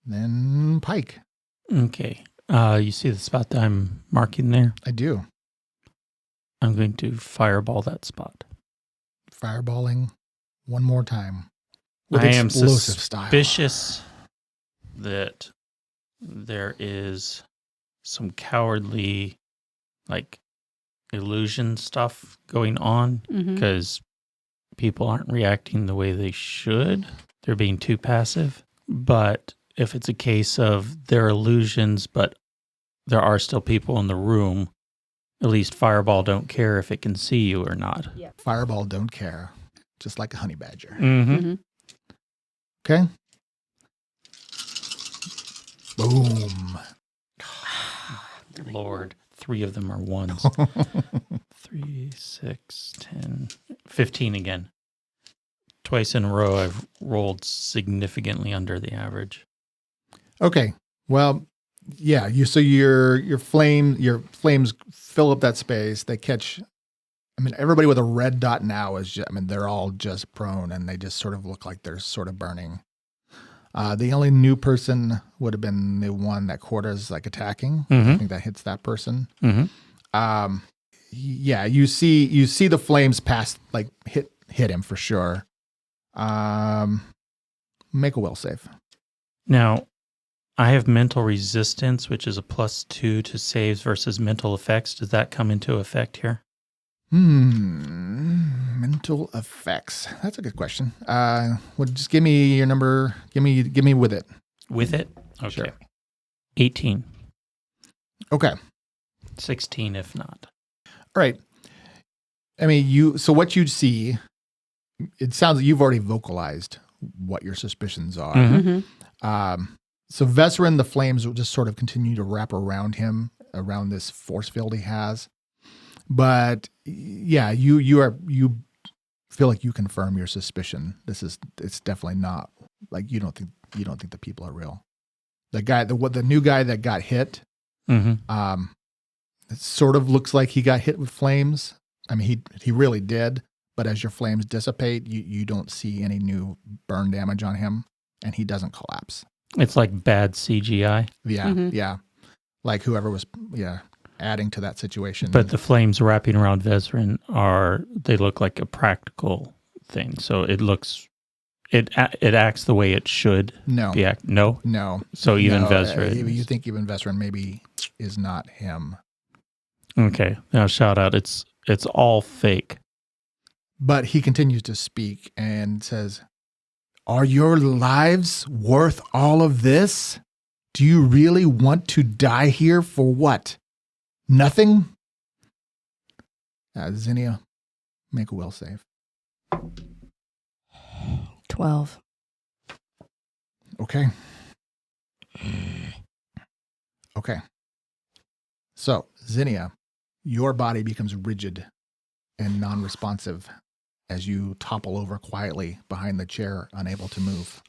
Then Pike. Okay. You see the spot that I'm marking there? I do. I'm going to fireball that spot. Fireballing one more time. With I am explosive style. suspicious that there is some cowardly, illusion stuff going on because people aren't reacting the way they should. They're being too passive. But if it's a case of they're illusions, but there are still people in the room, at least Fireball don't care if it can see you or not. Yeah. Fireball don't care. Just like a honey badger. Mm-hmm. Okay. Boom. Lord, 3 of them are ones. 3, 6, 10, 15 again. Twice in a row, I've rolled significantly under the average. Okay. Well, yeah. Your flames fill up that space. They catch. I mean, everybody with a red dot now is just. I mean, they're all just prone, and they just sort of look like they're sort of burning. The only new person would have been the one that Corda's attacking. I think that hits that person. Mm-hmm. Yeah. You see the flames pass hit him for sure. Make a will save. Now, I have mental resistance, which is a +2 to saves versus mental effects. Does that come into effect here? Mental effects. That's a good question. Just give me your number. Give me with it. With it? Okay. Sure. 18. Okay. 16 if not. All right. I mean, so what you see, it sounds like you've already vocalized what your suspicions are. Mm-hmm. So Vesserin, the flames will just sort of continue to wrap around him, around this force field he has. But yeah, you feel like you confirm your suspicion. It's definitely not like you don't think the people are real. The new guy that got hit, it sort of looks like he got hit with flames. I mean, he really did. But as your flames dissipate, you don't see any new burn damage on him, and he doesn't collapse. It's like bad CGI. Yeah, yeah. Like whoever was, adding to that situation. But the flames wrapping around Vesrin they look like a practical thing. So it acts the way it should. No. No? So even Vesrin. You think even Vesrin maybe is not him. Okay. Now shout out. It's all fake. But he continues to speak and says, "Are your lives worth all of this? Do you really want to die here for what? Nothing?" Zinnia, make a will save. 12. Okay. Okay. So, Zinnia, your body becomes rigid and non-responsive as you topple over quietly behind the chair, unable to move.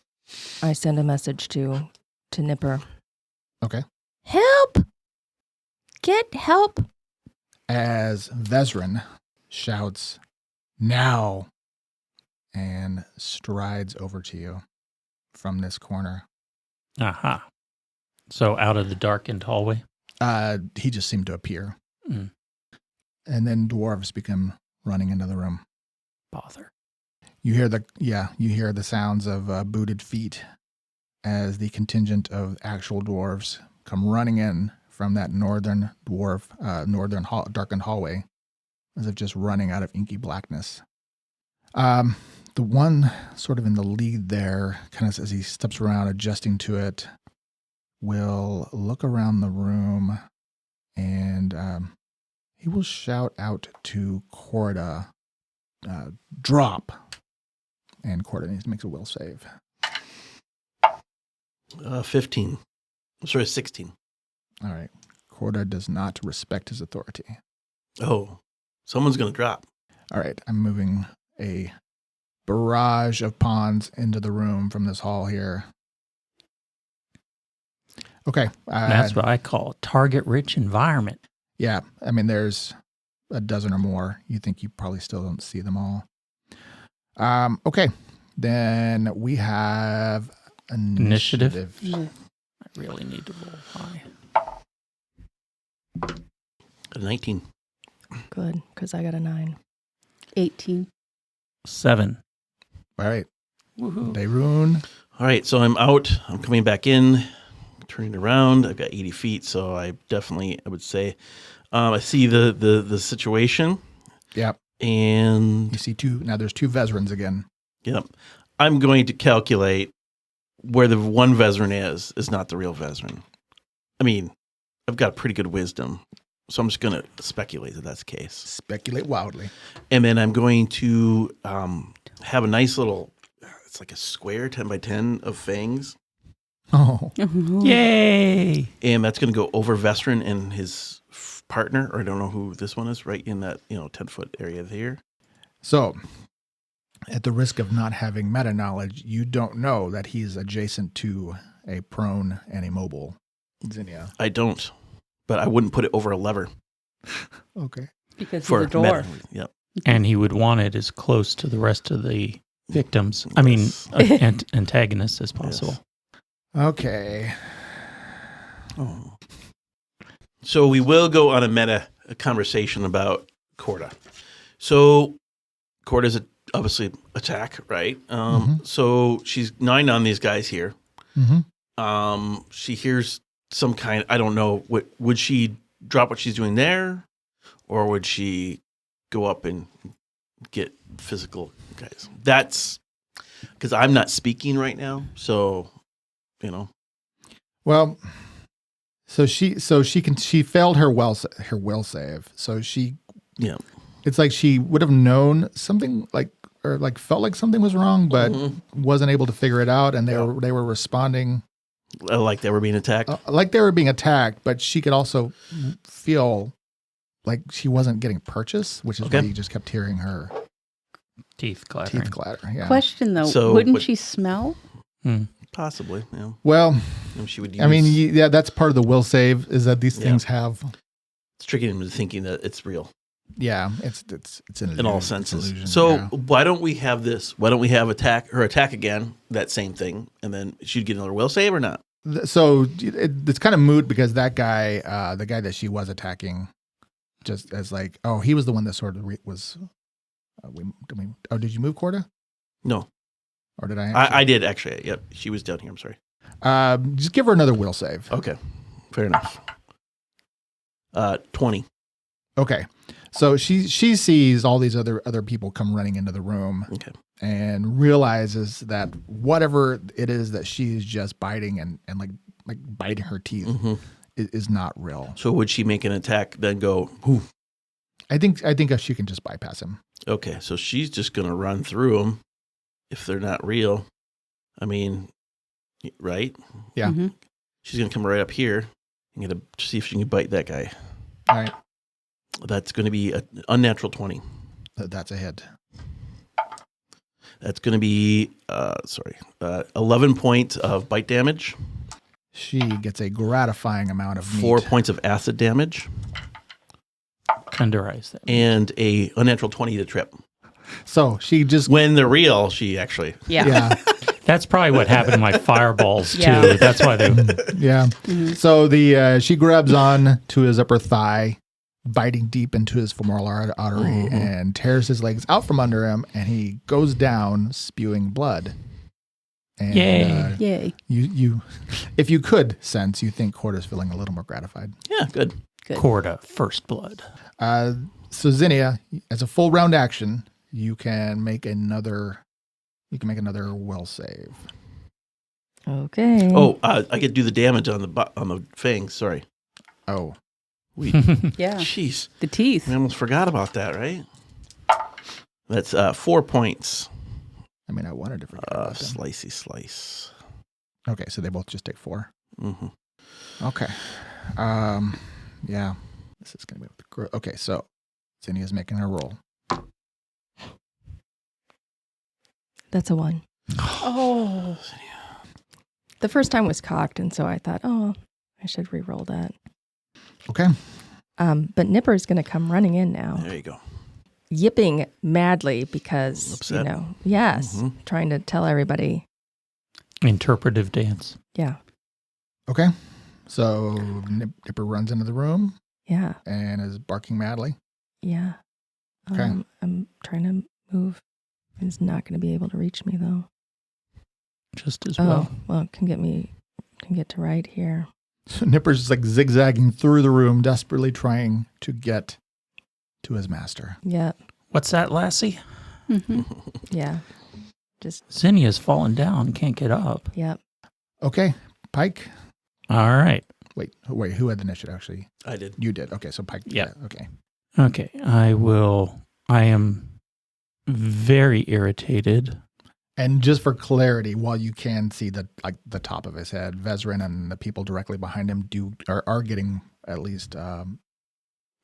I send a message to Nipper. Okay. Help! Get help! As Vesrin shouts, "Now!" and strides over to you from this corner. Aha. So out of the darkened hallway? He just seemed to appear. Mm. And then dwarves begin running into the room. Bother. You hear the sounds of booted feet as the contingent of actual dwarves come running in from that northern darkened hallway, as if just running out of inky blackness. The one sort of in the lead there, kind of as he steps around adjusting to it, will look around the room and he will shout out to Corda, "Drop." And Corda needs to make a will save. 15. Sorry, 16. All right. Corda does not respect his authority. Oh, someone's going to drop. All right. I'm moving a barrage of pawns into the room from this hall here. Okay. That's what I call a target-rich environment. Yeah. I mean, there's a dozen or more. You think you probably still don't see them all. Okay. Then we have initiative. I really need to roll high. A 19. Good, because I got a 9. 18. 7. All right. Woohoo. Dayrun. All right, so I'm out. I'm coming back in, turning around. I've got 80 feet, so I would say, I see the situation. Yep. And You see there's two Vesrins again. Yep. I'm going to calculate where the one Vesrin is not the real Vesrin. I mean, I've got pretty good wisdom, so I'm just going to speculate that that's the case. Speculate wildly. And then I'm going to have a nice little, it's like a square 10 by 10 of fangs. Oh. Yay! And that's going to go over Vesrin and his partner, or I don't know who this one is, right in that 10-foot area here. So, at the risk of not having meta knowledge, you don't know that he's adjacent to a prone and immobile Zinnia. I don't, but I wouldn't put it over a lever. Okay. Because For he's a dwarf. Yep. And he would want it as close to the rest of the victims, antagonists as possible. Yes. Okay. Oh. So we will go on a conversation about Corda. So Corda's obviously attack, right? So she's 9 on these guys here. Mm-hmm. She hears some kind, I don't know, would she drop what she's doing there? Or would she go up and get physical guys? That's because I'm not speaking right now. So, Well, so she failed her will save. So yeah. it's like she would have known something like or like felt like something was wrong, but wasn't able to figure it out. And they were responding Like they were being attacked. like they were being attacked, but she could also feel like she wasn't getting purchase, which is why you just kept hearing her Teeth clattering. teeth clatter. Yeah. Question though, So, wouldn't but- she smell? Possibly. Yeah. Well, And she would use, I mean, yeah, that's part of the will save is that these things have, it's tricking him into thinking that it's real yeah, it's an in all illusion. senses. Illusion, So yeah. why don't we have this? Why don't we have her attack again? That same thing, and then she'd get another will save or not? So it's kind of moot because that guy, the guy that she was attacking, just as like, oh, he was the one that sort of was. Did you move Corda? No, Or did I? I did actually. Yep, she was down here. I'm sorry. Just give her another will save. Okay, fair enough. 20. Okay, so she sees all these other people come running into the room. Okay. And realizes that whatever it is that she is just biting and like biting her teeth is not real. So would she make an attack, then go, whoo? I think she can just bypass him. Okay, so she's just going to run through them if they're not real. I mean, right? Yeah. Mm-hmm. She's going to come right up here and get to see if she can bite that guy. All right. That's going to be an unnatural 20. That's a hit. That's going to be, 11 points of bite damage, She gets a gratifying amount of meat. 4 points of acid damage, Tenderize that. and a unnatural 20 to trip. So she just When they're real, she actually... yeah. That's probably what happened to my fireballs Yeah. too. That's why they. Yeah. So she grabs on to his upper thigh, biting deep into his femoral artery and tears his legs out from under him, and he goes down spewing blood. And, Yay. Yay. You, if you could sense, you think Corda's feeling a little more gratified. Yeah, good. Corda, first blood. So Zinnia, as a full round action, you can make another will save. Okay. Oh, I could do the damage on the fangs. Sorry. Oh, Yeah. Jeez. The teeth. We almost forgot about that, right? That's 4 points. I mean, I wanted to forget about them. Slicey slice. Okay, so they both just take 4. Mm-hmm. Okay. Yeah. This is going to be okay, so Zinnia's making her roll. That's a 1. Oh. The first time was cocked, and so I thought, oh, I should re-roll that. Okay. But Nipper's going to come running in now, There you go. yipping madly because, Upset. yes, trying to tell everybody, Interpretive dance. yeah, Okay. So Nipper runs into the room yeah, and is barking madly. yeah. Okay. I'm trying to move. He's not going to be able to reach me, though. Just as Well, well. can get to right here. So Nipper's just like zigzagging through the room, desperately trying to get to his master. Yeah, What's that, Lassie? Mm-hmm. yeah, just, Zinnia's fallen down, can't get up. yeah. Okay, Pike. All right. Wait, who had the initiative actually? I did. You did. Okay, so Pike. Yeah. Okay. Okay. I am very irritated. And just for clarity, while you can see the top of his head, Vezrin and the people directly behind him are getting at least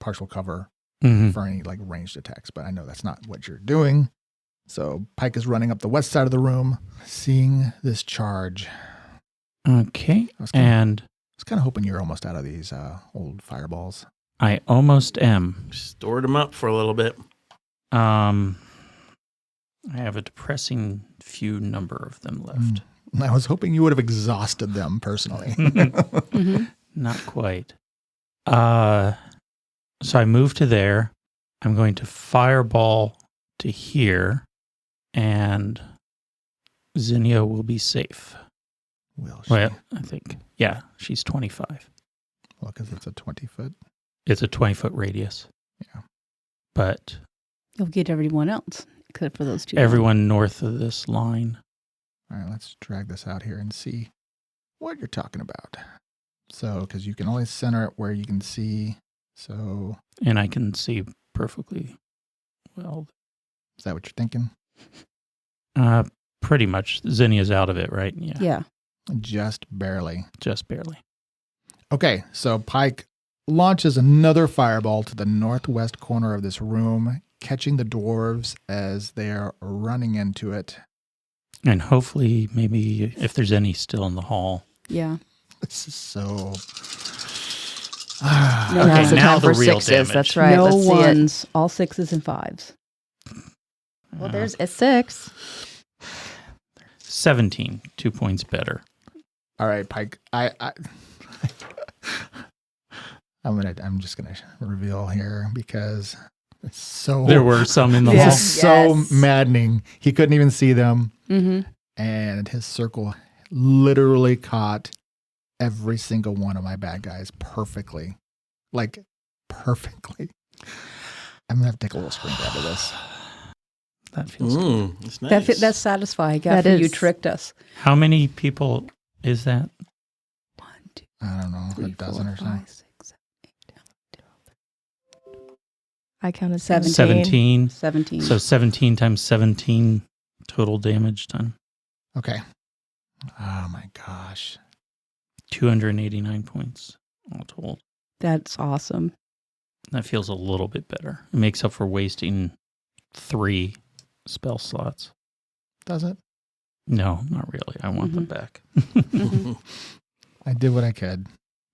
partial cover for any like ranged attacks. But I know that's not what you're doing. So Pike is running up the west side of the room, seeing this charge. Okay. I was And kind of hoping you're almost out of these old fireballs. I almost am. Stored them up for a little bit. I have a depressing few number of them left. I was hoping you would have exhausted them personally. Not quite. So I move to there. I'm going to fireball to here, and Zinnia will be safe. Will she? Well, I think. Yeah, she's 25. Well, because it's a 20-foot. It's a 20-foot radius. Yeah. But You'll get everyone else except for those two. everyone north of this line. All right, let's drag this out here and see what you're talking about. So, because you can only center it where you can see. So, And I can see perfectly well. is that what you're thinking? Pretty much. Zinnia's out of it, right? Yeah. Yeah. Just barely. Just barely. Okay, so Pike launches another fireball to the northwest corner of this room, catching the dwarves as they are running into it. And hopefully, maybe if there's any still in the hall. Yeah. This is so... Now's the now time the for real sixes. damage. That's right. No Let's see it. ones, all 6s and 5s. Well, there's a 6. 17. 2 points better. All right, Pike. I'm just gonna reveal here because it's so There were some in the this hall. is so Yes. maddening. He couldn't even see them, Mm-hmm. and his circle literally caught every single one of my bad guys perfectly, like perfectly. I'm gonna have to take a little screen grab of this. That feels good. That's nice. That's satisfying That after you is. tricked us. How many people is that? 1, 2, I don't know, 3, a dozen 4, or so. 5, 6, 7, 8, 9, 10, I counted 17. 17. 17. So 17 times 17 total damage time. Okay. Oh my gosh. 289 points all told. That's awesome. That feels a little bit better. It makes up for wasting 3 spell slots. Does it? No, not really. I want them Mhm. back. Mhm. I did what I could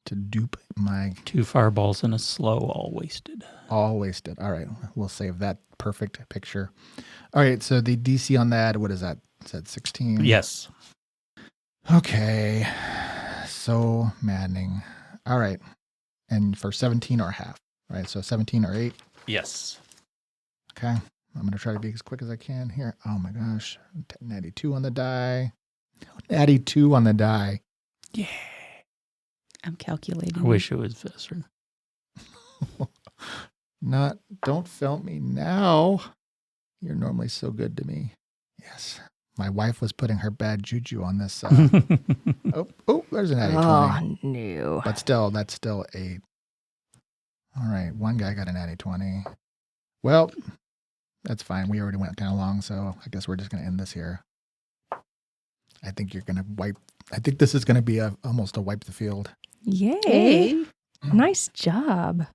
to dupe my 2 fireballs and a slow, all wasted. all wasted. All right, we'll save that perfect picture. All right, so the DC on that, what is that? Is that 16? Yes. Okay, so maddening. All right, and for 17 or half, right? So 17 or 8. Yes. Okay, I'm going to try to be as quick as I can here. Oh my gosh, natty 2 on the die. Natty 2 on the die. Yeah. I'm calculating. I wish it was Vesrin. Don't film me now. You're normally so good to me. Yes. My wife was putting her bad juju on this. Oh, there's an natty 20. Oh, no. But still, that's still 8. All right, one guy got an natty 20. Well, that's fine. We already went kind of long, so I guess we're just going to end this here. I think you're going to wipe. I think this is going to be almost a wipe the field. Yay. Hey, Nice job.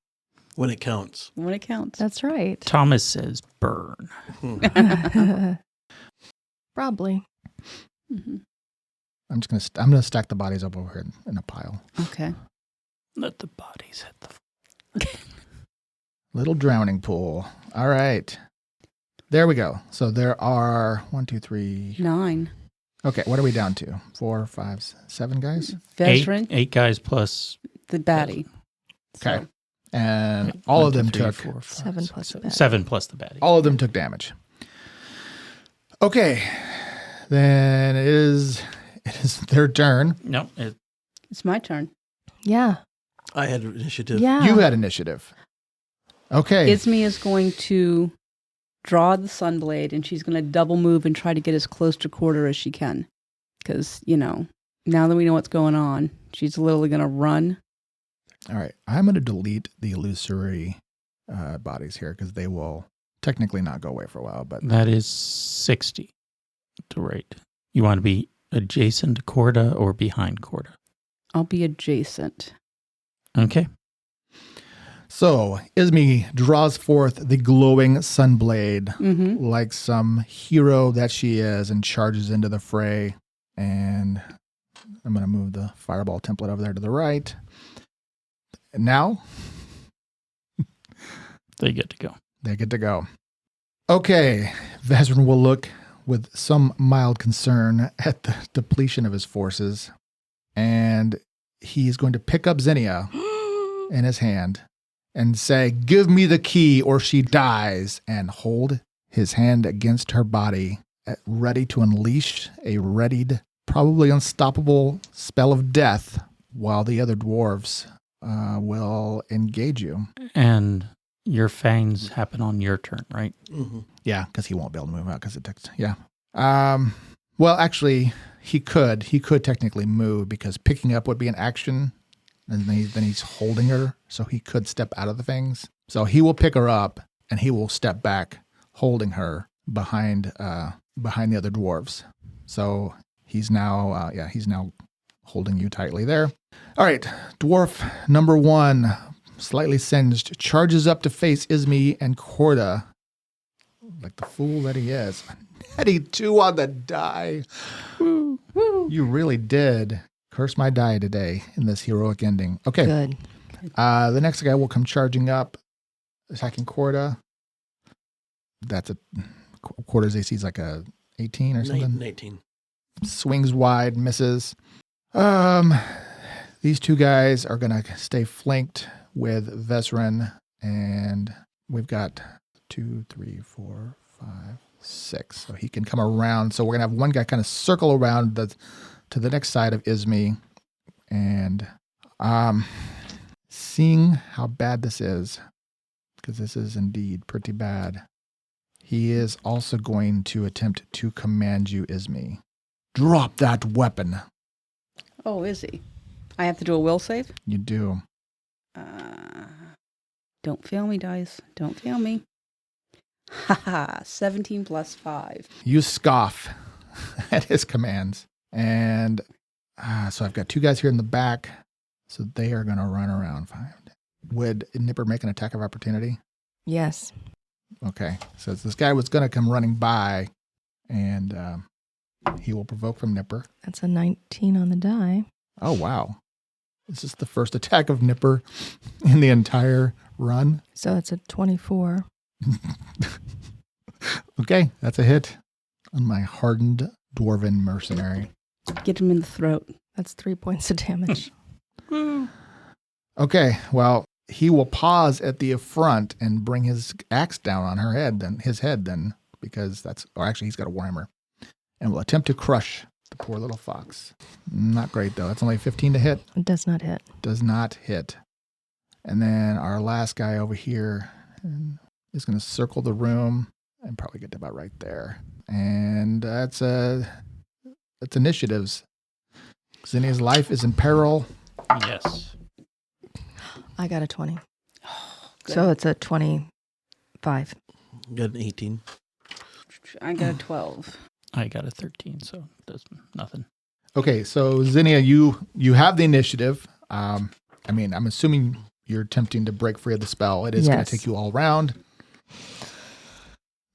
When it counts. when it counts. That's right. Thomas says burn. Probably. Mhm. I'm going to stack the bodies up over here in a pile. Okay. Let the bodies hit the Little drowning pool. All right. There we go. So there are 1, 2, 3. 9. Okay, what are we down to? 4, 5, 7 guys? Veteran, 8 guys plus the baddie. Okay. So, And all of them took 7 plus the baddie. 7 plus the baddie. all of them took damage. Okay. Then it is their turn. No, it's my turn. Yeah. I had initiative. Yeah. You had initiative. Okay. Isme is going to draw the sunblade, and she's going to double move and try to get as close to quarter as she can. Because, now that we know what's going on, she's literally going to run. All right. I'm going to delete the illusory bodies here because they will technically not go away for a while. But that is 60 to rate. You want to be adjacent to Corda or behind Corda? I'll be adjacent. Okay. so Isme draws forth the glowing sunblade Mm-hmm. like some hero that she is and charges into the fray. And I'm going to move the fireball template over there to the right. And now They get to go. they get to go. Okay, Vezran will look with some mild concern at the depletion of his forces, and he's going to pick up Zinnia in his hand and say, "Give me the key or she dies," and hold his hand against her body, ready to unleash a readied, probably unstoppable spell of death while the other dwarves will engage you. And your fangs happen on your turn, right? Mm-hmm. Yeah, because he won't be able to move out because it takes. Yeah. Well, actually, he could technically move because picking up would be an action, and then he's holding her, so he could step out of the things. So he will pick her up and he will step back, holding her. behind the other dwarves. So he's now holding you tightly there. All right, dwarf number 1, slightly singed, charges up to face Ismi and Corda, like the fool that he is. Netty 2 on the die. Woo. You really did curse my die today in this heroic ending. Okay. Good. The next guy will come charging up, attacking Corda. That's Corda's AC is like a 18 or something. 19. Swings wide, misses. These two guys are going to stay flanked with Vesrin, and we've got 2, 3, 4, 5, 6. So he can come around. So we're going to have one guy kind of circle around to the next side of Ismi, and seeing how bad this is, because this is indeed pretty bad, he is also going to attempt to command you, Ismi. Drop that weapon. Oh, is he? I have to do a will save? You do. Don't fail me, dice. Don't fail me. Haha, 17 plus 5. You scoff at his commands. And so I've got two guys here in the back. So they are going to run around. Would Nipper make an attack of opportunity? Yes. Okay. So this guy was going to come running by, and he will provoke from Nipper. That's a 19 on the die. Oh, wow. This is the first attack of Nipper in the entire run. So it's a 24. Okay, that's a hit on my hardened dwarven mercenary. Get him in the throat. That's 3 points of damage. Okay, well, he will pause at the front and bring his axe down on his head then, because actually he's got a warhammer, and will attempt to crush the poor little fox. Not great, though. That's only 15 to hit. It does not hit. Does not hit. And then our last guy over here is going to circle the room and probably get to about right there. And that's initiatives. Zinnia's life is in peril. Yes. I got a 20. So it's a 25. Got an 18. I got a 12. I got a 13, so it does nothing. Okay, so Zinnia, you have the initiative. I'm assuming you're attempting to break free of the spell. It is going to take you all round.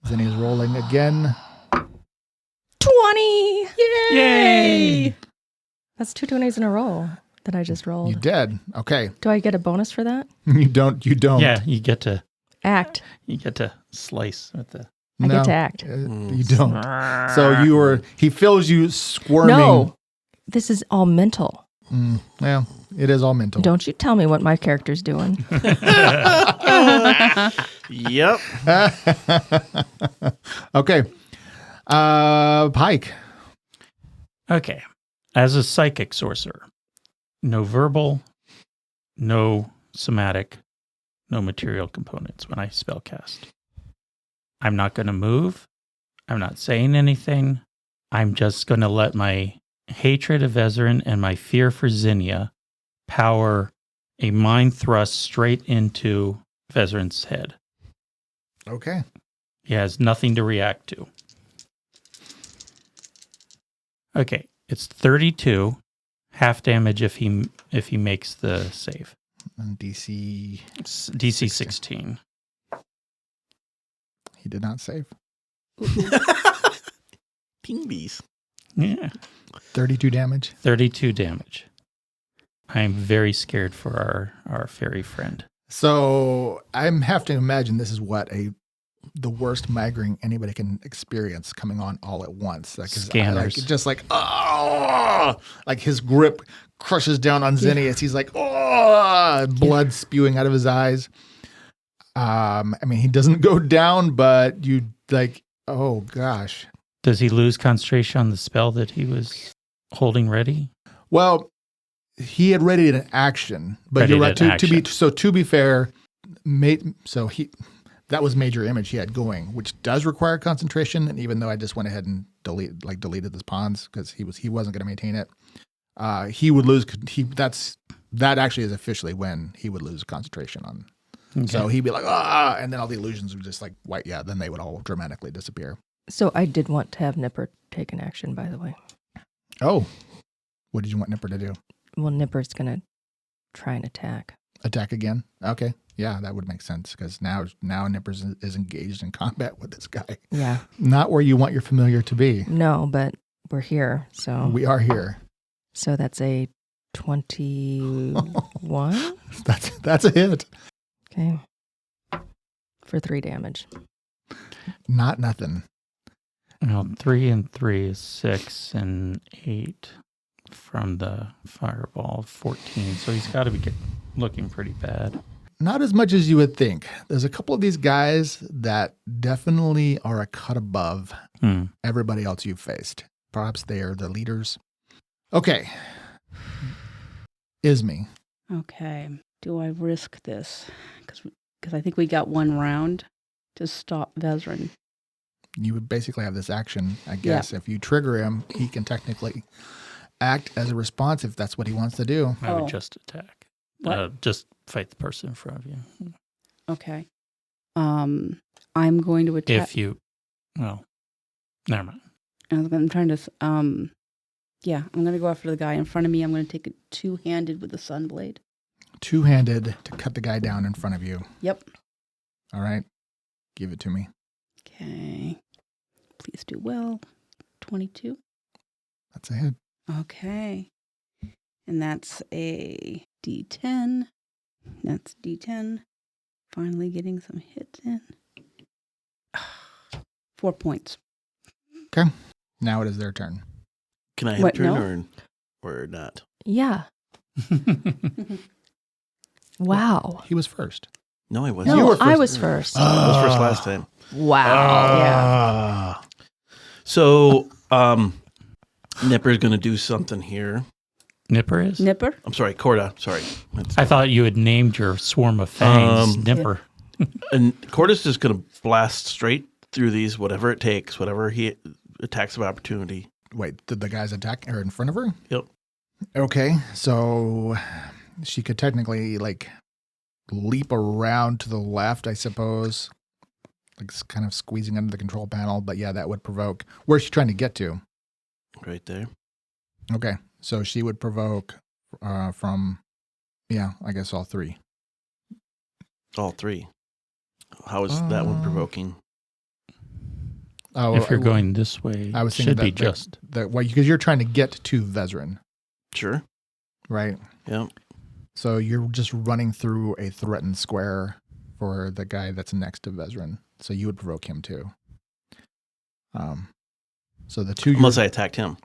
Zinnia's rolling again. 20! Yay! That's 2 20s in a row that I just rolled. You did. Okay. Do I get a bonus for that? You don't. Yeah, you get to Act. slice with the. I get to act. You don't. So he feels you squirming. No, this is all mental. Well, it is all mental. Don't you tell me what my character's doing. Yep. Okay. Pike. Okay. As a psychic sorcerer, no verbal, no somatic, no material components when I spellcast. I'm not going to move. I'm not saying anything. I'm just going to let my hatred of Ezrin and my fear for Zinnia power a mind thrust straight into Vezrin's head. Okay. He has nothing to react to. Okay, it's 32, half damage if he makes the save. And DC. It's DC 16. He did not save. King bees. Yeah. 32 damage. 32 damage. I am very scared for our fairy friend. So I have to imagine this is the worst migraine anybody can experience coming on all at once. Scanners. Like his grip crushes down on Zinni as he's like, oh, blood spewing out of his eyes. He doesn't go down, but you like, oh gosh. Does he lose concentration on the spell that he was holding ready? Well, he had ready an action, but you're right. To be fair, that was major image he had going, which does require concentration. And even though I just went ahead and deleted the pawns because he wasn't going to maintain it, he would lose. That actually is officially when he would lose concentration Okay. So he'd be like, ah, and then all the illusions would just like white. Yeah, then they would all dramatically disappear. So I did want to have Nipper take an action, by the way. Oh, what did you want Nipper to do? Well, Nipper's going to try and attack. Attack again? Okay. Yeah, that would make sense because now Nipper is engaged in combat with this guy. Yeah. Not where you want your familiar to be. No, but we're here, so. We are here. So that's a 21? That's a hit. Okay. For 3 damage. Not nothing. Now, 3 and 3 is 6 and 8 from the fireball, 14. So he's got to be looking pretty bad. Not as much as you would think. There's a couple of these guys that definitely are a cut above everybody else you've faced. Perhaps they are the leaders. Okay. Ismi. Okay. Do I risk this? Because I think we got 1 round to stop Vezran. You would basically have this action, I guess. Yeah. If you trigger him, he can technically act as a response if that's what he wants to do. I would just attack. What? Just fight the person in front of you. Okay. I'm going to attack. Well, never mind. I'm trying to, I'm going to go after the guy in front of me. I'm going to take it 2-handed with the sunblade. 2-handed to cut the guy down in front of you. Yep. All right. Give it to me. Okay. Please do well. 22. That's a hit. Okay. And that's a D10. That's D10. Finally getting some hits in. 4 points. Okay. Now it is their turn. Can I have What, a turn no? or not? Yeah. Wow. He was first. No, I wasn't. No, were I first. was first. I was first last time. Wow. Yeah. So, Nipper's going to do something here. Nipper is? Nipper? I'm sorry, Corda. Sorry. I thought you had named your swarm of fangs Nipper. And Corda's just going to blast straight through these, whatever it takes, whatever he attacks of opportunity. Wait, did the guys attack her in front of her? Yep. Okay, so she could technically like leap around to the left, I suppose. Like kind of squeezing under the control panel, but yeah, that would provoke. Where's she trying to get to? Right there. Okay, so she would provoke from, I guess all 3. All 3. How is that one provoking? Oh, If you're going this way, I was it thinking should be that just. because you're trying to get to Vezran, Sure. right? Yeah. So you're just running through a threatened square for the guy that's next to Vezran. So you would provoke him too. So the 2 Unless I attacked him.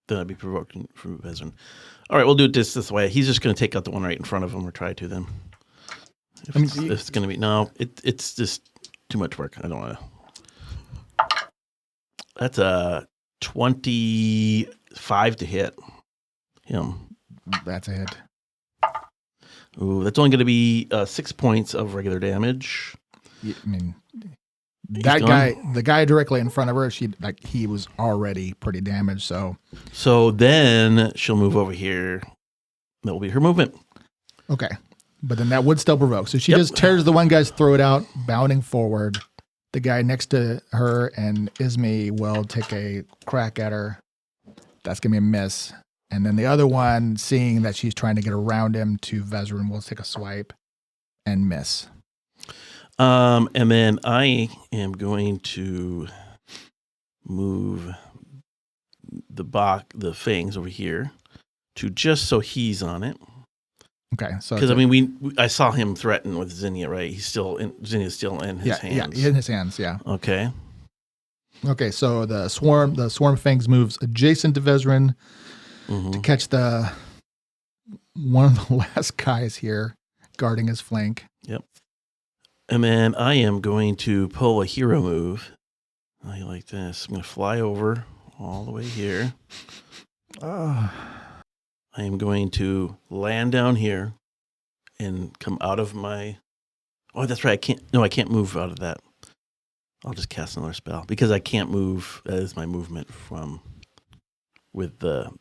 Then I'd be provoked from Vezran. All right, we'll do it this way. He's just going to take out the one right in front of him or try to then. If it's going to be... No, it's just too much work. I don't want to... That's a 25 to hit him. That's a hit. Ooh, that's only going to be 6 points of regular damage. I mean, He's that gone. guy, the guy directly in front of her, he was already pretty damaged. So then she'll move over here. That will be her movement. Okay, but then that would still provoke. So she just tears the one guy's throat out, bounding forward. The guy next to her and Ismi will take a crack at her. That's going to be a miss. And then the other one, seeing that she's trying to get around him to Vezran, will take a swipe and miss. And then I am going to move the fangs over here to just so he's on it. Okay, so Because I saw him threaten with Zinnia, right? Zinnia's still in his hands. Yeah, in his hands. Yeah. Okay. Okay, so the swarm fangs moves adjacent to Vezran to catch one of the last guys here guarding his flank. Yep. And then I am going to pull a hero move. I like this. I'm going to fly over all the way here. I am going to land down here and come out of my... Oh, that's right. I can't move out of that. I'll just cast another spell because I can't move. That is my movement with the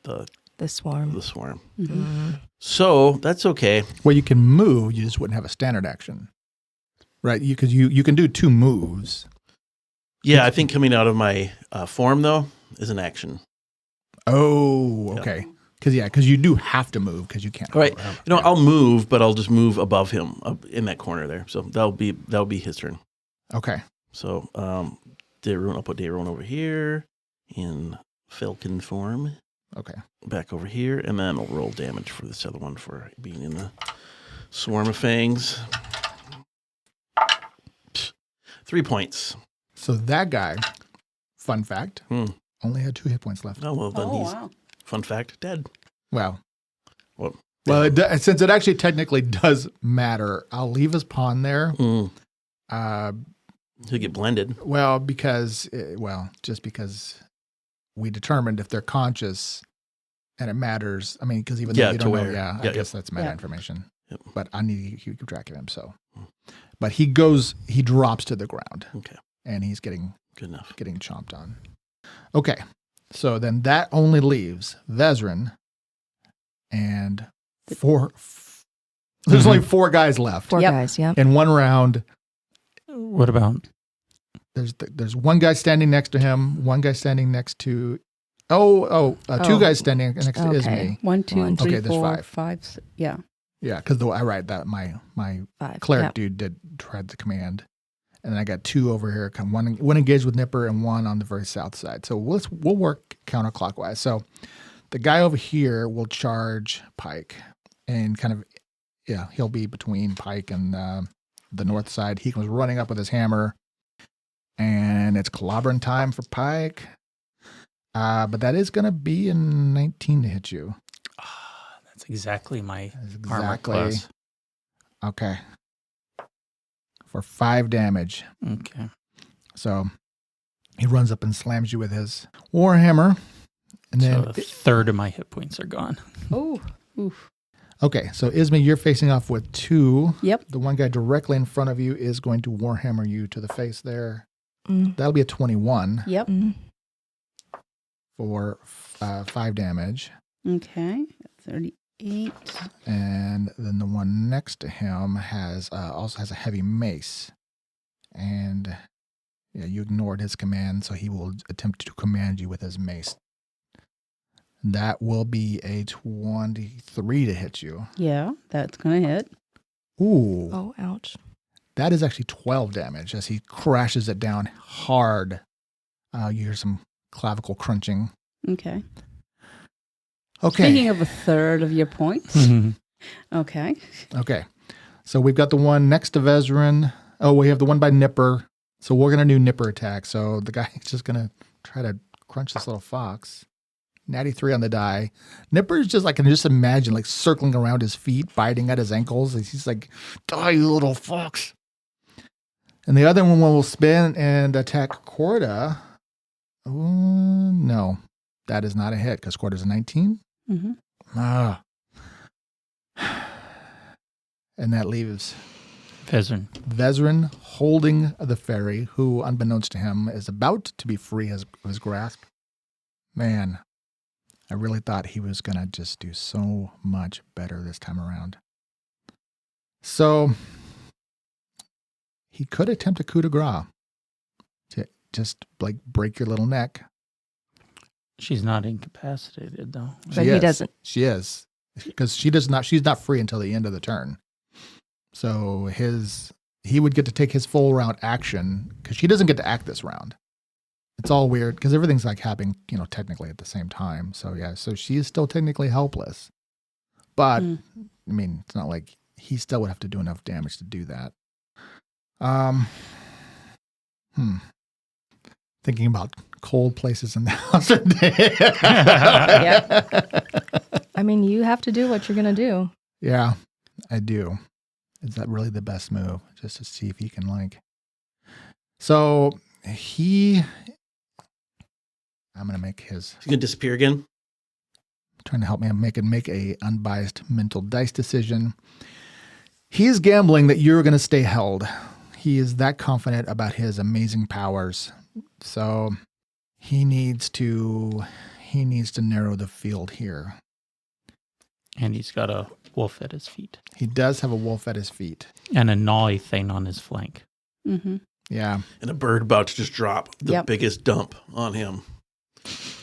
The swarm. The swarm. Mm-hmm. So that's okay. Well, you can move. You just wouldn't have a standard action, right? Because you can do 2 moves. Yeah, I think coming out of my form though is an action. Oh, okay. Because you do have to move because you can't. All right. Go around. You know, I'll move, but I'll just move above him up in that corner there. So that'll be his turn. Okay. So I'll put Dayrone over here in Falcon form. Okay. Back over here, and then I'll roll damage for this other one for being in the swarm of fangs. 3 points. So that guy, fun fact, Hmm. only had 2 hit points left. Oh, well, then he's, wow. fun fact, dead. Well, Well, since it actually technically does matter, I'll leave his pawn there. Mm. Uh, He'll get blended. well, just because we determined if they're conscious and it matters. I mean, because even though Yeah, you to don't know, where. I Yep. guess that's meta Yeah. information. Yep. But I need to keep track of him. So, but he drops to the ground. Okay. And he's getting Good enough. chomped on. Okay. So then that only leaves Vezrin and 4. There's only 4 guys left. 4 Yep. guys, yeah. In one round, What about? there's one guy standing next to him, one guy standing next to 2 guys standing next to Okay. Ismay. 1, 2, One. 3, Okay, there's 4, 5. 5, yeah. Yeah, because I write that my 5. cleric dude tried the command, and then I got 2 over here. One engaged with Nipper and 1 on the very south side. So we'll work counterclockwise. So the guy over here will charge Pike, and he'll be between Pike and the north side. He comes running up with his hammer, and it's clobbering time for Pike. But that is going to be a 19 to hit you. That's exactly my That's armor class. Okay. For 5 damage. Okay. So he runs up and slams you with his warhammer. And So then, a third of my hit points are gone. Oh, oof. okay, so Ismay, you're facing off with 2. Yep. The one guy directly in front of you is going to warhammer you to the face there. Mm. That'll be a 21 Yep. Mm. for 5 damage. Okay. 38. And then the one next to him also has a heavy mace. And you ignored his command, so he will attempt to command you with his mace. That will be a 23 to hit you. Yeah, that's going to hit. Ooh. Oh, ouch. That is actually 12 damage as he crashes it down hard. You hear some clavicle crunching. Okay. Okay. Speaking of a third of your points. Mhm. Okay. Okay. So we've got the one next to Vezrin. Oh, we have the one by Nipper. So we're going to do Nipper attack. So the guy's just going to try to crunch this little fox. Natty 3 on the die. Nipper's just I can just imagine circling around his feet, biting at his ankles. He's like, die, you little fox. And the other one will spin and attack Corda. No, that is not a hit because Corda's a 19. Mm-hmm. Ah. And that leaves Vezrin. holding the fairy, who, unbeknownst to him, is about to be free of his grasp. Man, I really thought he was going to just do so much better this time around. So he could attempt a coup de grace to just break your little neck. She's not incapacitated though. But he doesn't. She is, because she's not free until the end of the turn. So he would get to take his full round action because she doesn't get to act this round. It's all weird because everything's happening, technically at the same time. So yeah, so she is still technically helpless. But I mean, it's not like he still would have to do enough damage to do that. Thinking about cold places in the house today. I mean, you have to do what you're going to do. Yeah, I do. Is that really the best move? Just to see if he can So I'm going to make his... He's going to disappear again? Trying to help me make a unbiased mental dice decision. He's gambling that you're going to stay held. He is that confident about his amazing powers. So he needs to narrow the field here. And he's got a wolf at his feet. He does have a wolf at his feet. And a gnawly thing on his flank. Mm-hmm. Yeah. And a bird about to just drop the biggest dump on him.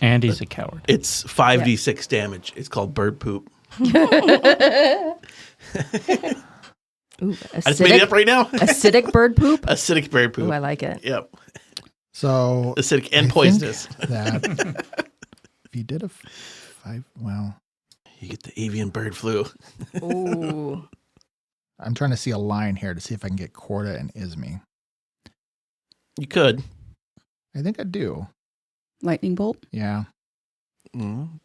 And he's a coward. It's 5d6 damage. It's called bird poop. Ooh, I just made it up right now. Acidic bird poop? Acidic bird poop. Ooh, I like it. Yep. So Acidic and I poisonous. think that if you did a 5, well, You get the avian bird flu. Ooh. I'm trying to see a line here to see if I can get Corda and Ismi. You could. I think I do. Lightning bolt. Yeah.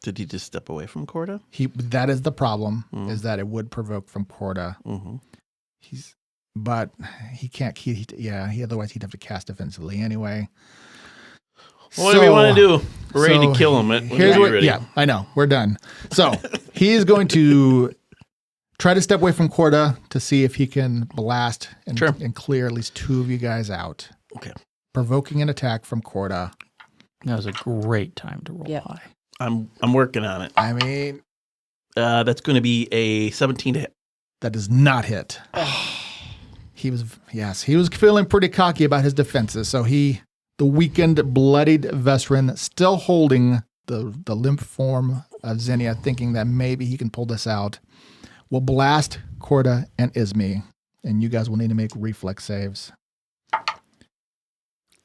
Did he just step away from Corda? That is the problem, Mm. is that it would provoke from Corda. Mm-hmm. But he can't. Otherwise he'd have to cast defensively anyway. What do we want to do? We're ready to kill him. Here's what. Yeah, I know. We're done. So he is going to try to step away from Corda to see if he can blast and clear at least 2 of you guys out. Okay. Provoking an attack from Corda. That was a great time to roll high. I'm working on it. I mean, that's going to be a 17 to hit. that does not hit. He was feeling pretty cocky about his defenses. So the weakened, bloodied veteran, still holding the limp form of Xenia, thinking that maybe he can pull this out, will blast Corda and Ismi, and you guys will need to make reflex saves.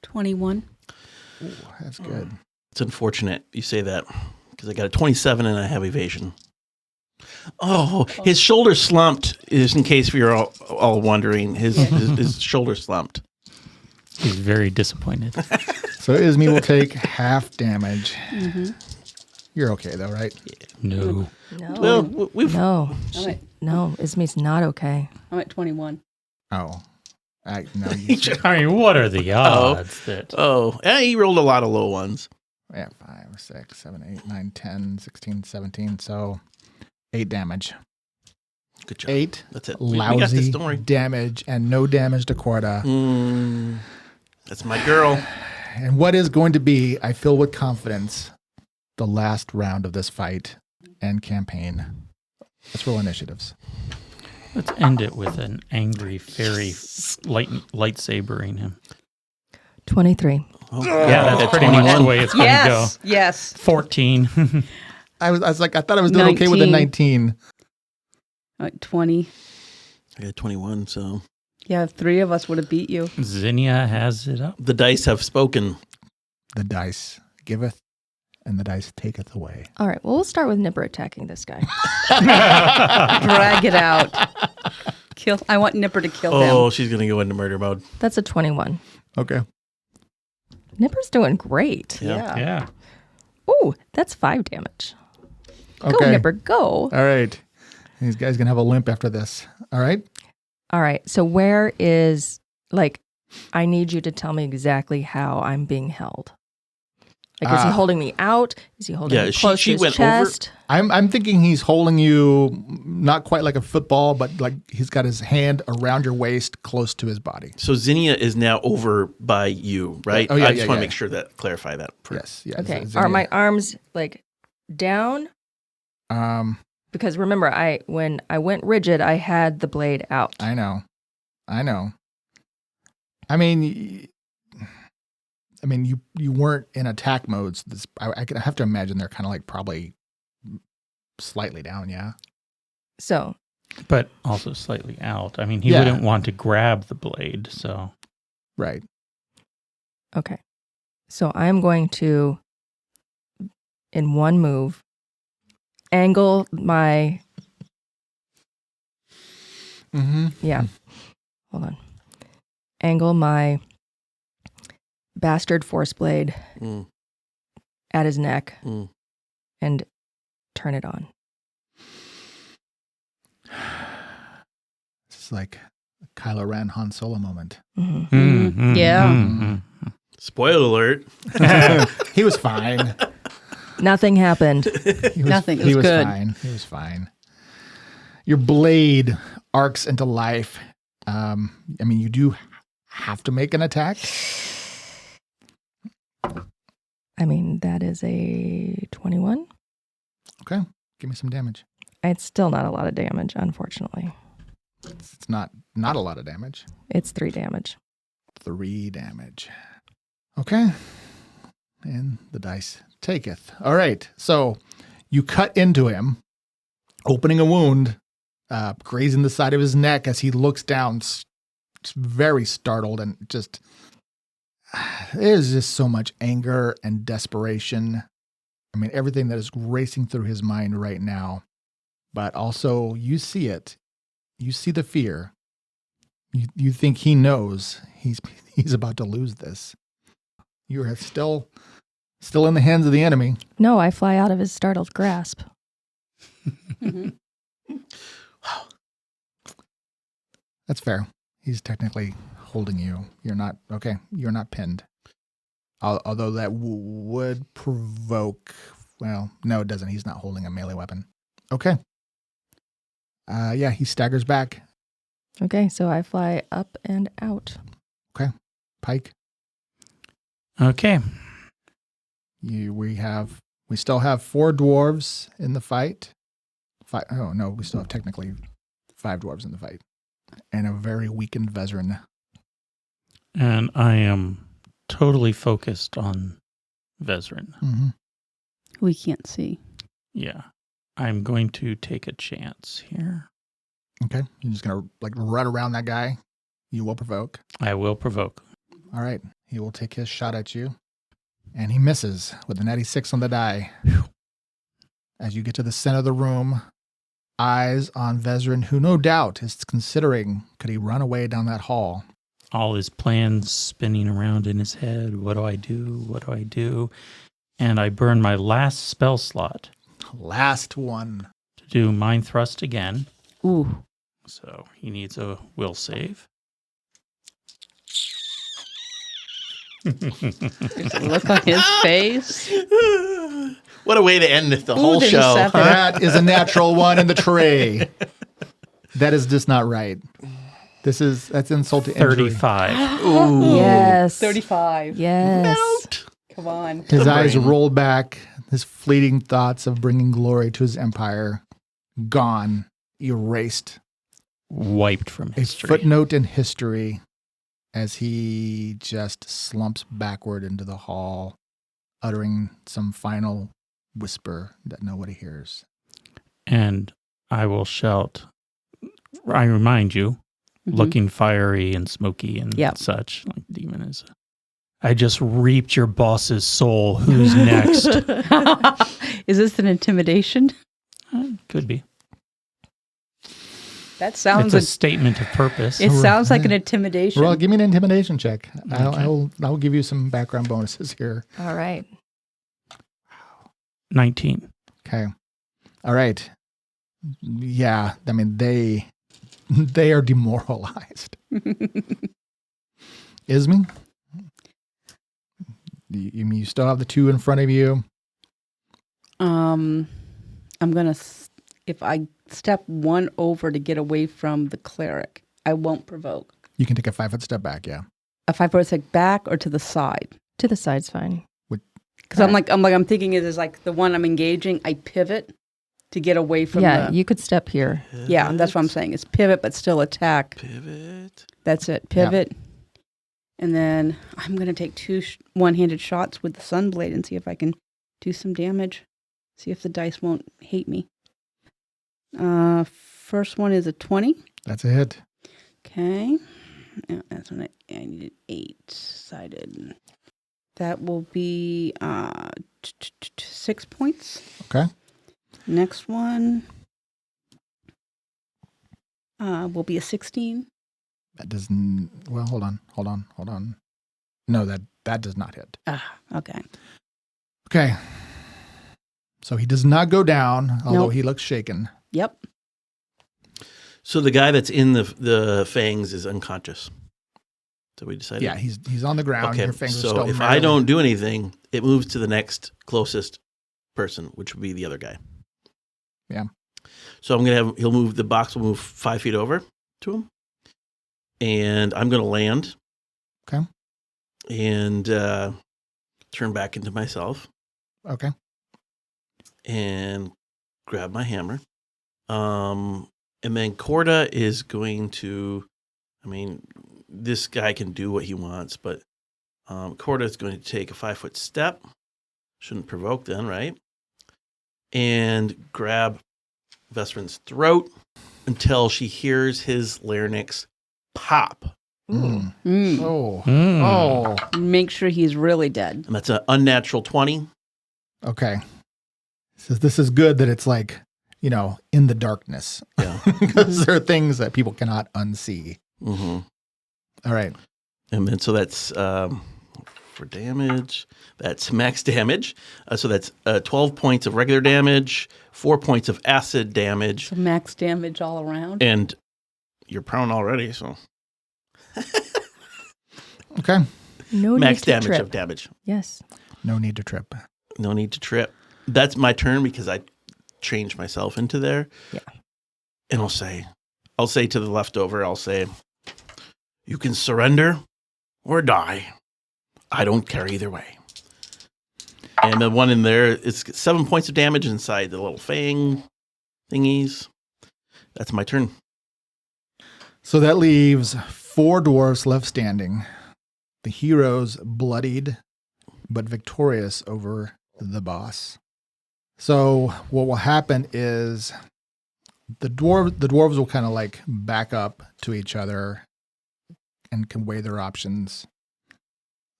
21. Ooh, that's good. It's unfortunate you say that because I got a 27 and I have evasion. Oh, his shoulder slumped. Is in case you're all wondering, his shoulder slumped. He's very disappointed. So Ismi will take half damage. Mm-hmm. You're okay though, right? No. No. Well, we've No. I'm at, No. Ismi's not okay. I'm at 21. Oh, no. You I mean, what are the odds that... he rolled a lot of low ones. yeah, 5, 6, 7, 8, 9, 10, 16, 17. So 8 damage. Good job. 8 That's it. lousy we got this. Don't worry. damage and no damage to Corda. That's my girl. And what is going to be, I feel with confidence, the last round of this fight and campaign. Let's roll initiatives. Let's end it with an angry fairy lightsabering him. 23. Yeah, that's pretty much the way it's going to go. Yes. 14. I thought I was doing okay with the 19. I'm at 20. I got 21, so. Yeah, 3 of us would have beat you. Zinnia has it up. The dice have spoken. The dice giveth and the dice taketh away. All right. Well, we'll start with Nipper attacking this guy. Drag it out. I want Nipper to kill him. Oh, she's going to go into murder mode. That's a 21. Okay. Nipper's doing great. Yeah. Ooh, that's 5 damage. Go, Okay. Nipper, go. All right. These guys going to have a limp after this. All right. All right. So where is, I need you to tell me exactly how I'm being held. Is he holding me out? Is he holding me close to his went chest? I'm thinking he's holding you not quite like a football, but like he's got his hand around your waist close to his body. So Zinnia is now over by you, right? Oh, yeah, I just want to yeah. make sure that, clarify that. Yes. Yeah. Okay. Zinnia. Are my arms down? Because remember, when I went rigid, I had the blade out. I know. I mean, you weren't in attack modes. I have to imagine they're kind of probably slightly down. Yeah. So. But also slightly out. I mean, he wouldn't want to grab the blade, so. Right. Okay. So I'm going to, in one move, angle my. Mm-hmm. Yeah. Hold on. Angle my bastard force blade at his neck and turn it on. This is like a Kylo Ren Han Solo moment. Mm-hmm. Yeah. Spoiler alert. He was fine. Nothing happened. Nothing. It He was was good. fine. He was fine. Your blade arcs into life. You do have to make an attack. I mean, that is a 21. Okay. Give me some damage. It's still not a lot of damage, unfortunately. It's not a lot of damage. It's 3 damage. 3 damage. Okay. And the dice taketh. All right. So you cut into him, opening a wound, grazing the side of his neck as he looks down, very startled, and just there's just so much anger and desperation. I mean, everything that is racing through his mind right now. But also, you see it. You see the fear. You think he knows he's about to lose this. You are still in the hands of the enemy. No, I fly out of his startled grasp. Wow. That's fair. He's technically holding you. You're not, okay, you're not pinned. Although that would provoke, well, no, it doesn't. He's not holding a melee weapon. Okay. Yeah, he staggers back. Okay, so I fly up and out. Okay. Pike, Okay. we still have 4 dwarves in the fight. Oh, no, we still have technically 5 dwarves in the fight. And a very weakened Vezran. And I am totally focused on Vezran. Mm-hmm. We can't see. Yeah. I'm going to take a chance here. Okay. You're just going to run around that guy. You will provoke. I will provoke. All right. He will take his shot at you. And he misses with an 86 on the die. As you get to the center of the room, eyes on Vezran, who no doubt is considering, could he run away down that hall? All his plans spinning around in his head. What do I do? What do I do? And I burn my last spell slot Last one. to do Mind Thrust again. Ooh. So he needs a will save. Look on his face. What a way to end the Ooh, whole there's show. 7. That is a natural one in the tray. That is just not right. That's insult to injury. 35. Ooh. Yes. 35. Yes. Melt. Come on. His eyes brain. roll back. His fleeting thoughts of bringing glory to his empire, gone, erased. Wiped from A history. footnote in history as he just slumps backward into the hall, uttering some final whisper that nobody hears. And I will shout, I remind you, Mhm. looking fiery and smoky and Yep. such, like demon is. I just reaped your boss's soul. Who's next? Is this an intimidation? Could be. That sounds It's a statement of purpose. it sounds like an intimidation. Well, give me an intimidation check. Okay. I'll give you some background bonuses here. All right. 19. Okay. All right. Yeah. I mean, they are demoralized. Ismi? You still have the 2 in front of you. I'm gonna if I step 1 over to get away from the cleric, I won't provoke. You can take a 5-foot step back. Yeah. A 5-foot step back or to the side, To the side's fine. because I'm thinking it is like the one I'm engaging. I pivot to get away from. Yeah, you could step here. Yeah, that's what I'm saying. It's pivot, but still attack. Pivot. That's it. Pivot. And then I'm going to take 2 one-handed shots with the Sunblade and see if I can do some damage. See if the dice won't hate me. First one is a 20. That's a hit. Okay. Yeah, that's when I needed 8-sided. That will be 6 points. Okay. Next one will be a 16. That doesn't. Well, hold on. No, that does not hit. Okay. Okay. So he does not go down, although Nope. he looks shaken. Yep. So the guy that's in the fangs is unconscious. So we decided. Yeah, he's on the ground. Okay. Your fingers are So still if I merrily- don't do anything, it moves to the next closest person, which would be the other guy. Yeah. So the box will move 5 feet over to him. And I'm going to land. Okay. And turn back into myself Okay. and grab my hammer And then Corda is going to, I mean, this guy can do what he wants, but Corda is going to take a 5-foot step. Shouldn't provoke then, right? And grab Vesperan's throat until she hears his larynx pop. Mm. Mm. Oh. Mm. Oh. Make sure he's really dead. And that's an unnatural 20. Okay. So this is good that it's like, in the darkness. Yeah. Because there are things that people cannot unsee. Mm-hmm. All right. And then so that's for damage. That's max damage. So that's 12 points of regular damage, 4 points of acid damage, So max damage all around. and you're prone already, so Okay. No max need to damage trip. of damage. Yes. No need to trip. No need to trip. That's my turn because I changed myself into there. Yeah. And I'll say to the leftover, I'll say, you can surrender or die. I don't care either way. And the one in there, it's 7 points of damage inside the little fang thingies. That's my turn. So that leaves 4 dwarves left standing. The heroes bloodied, but victorious over the boss. So what will happen is the dwarves will kind of like back up to each other and can weigh their options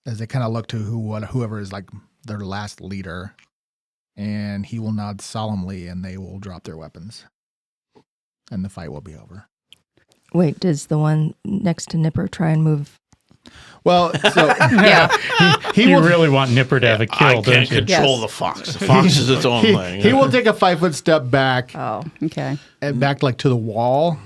as they kind of look to whoever is like their last leader, and he will nod solemnly and they will drop their weapons and the fight will be over. Wait, does the one next to Nipper try and move? Well, so Yeah. he You will really want Nipper to have a kill, I don't can't you? control Yes. the fox. The fox is its own thing. he will take a 5-foot step back Oh, okay. and back like to the wall.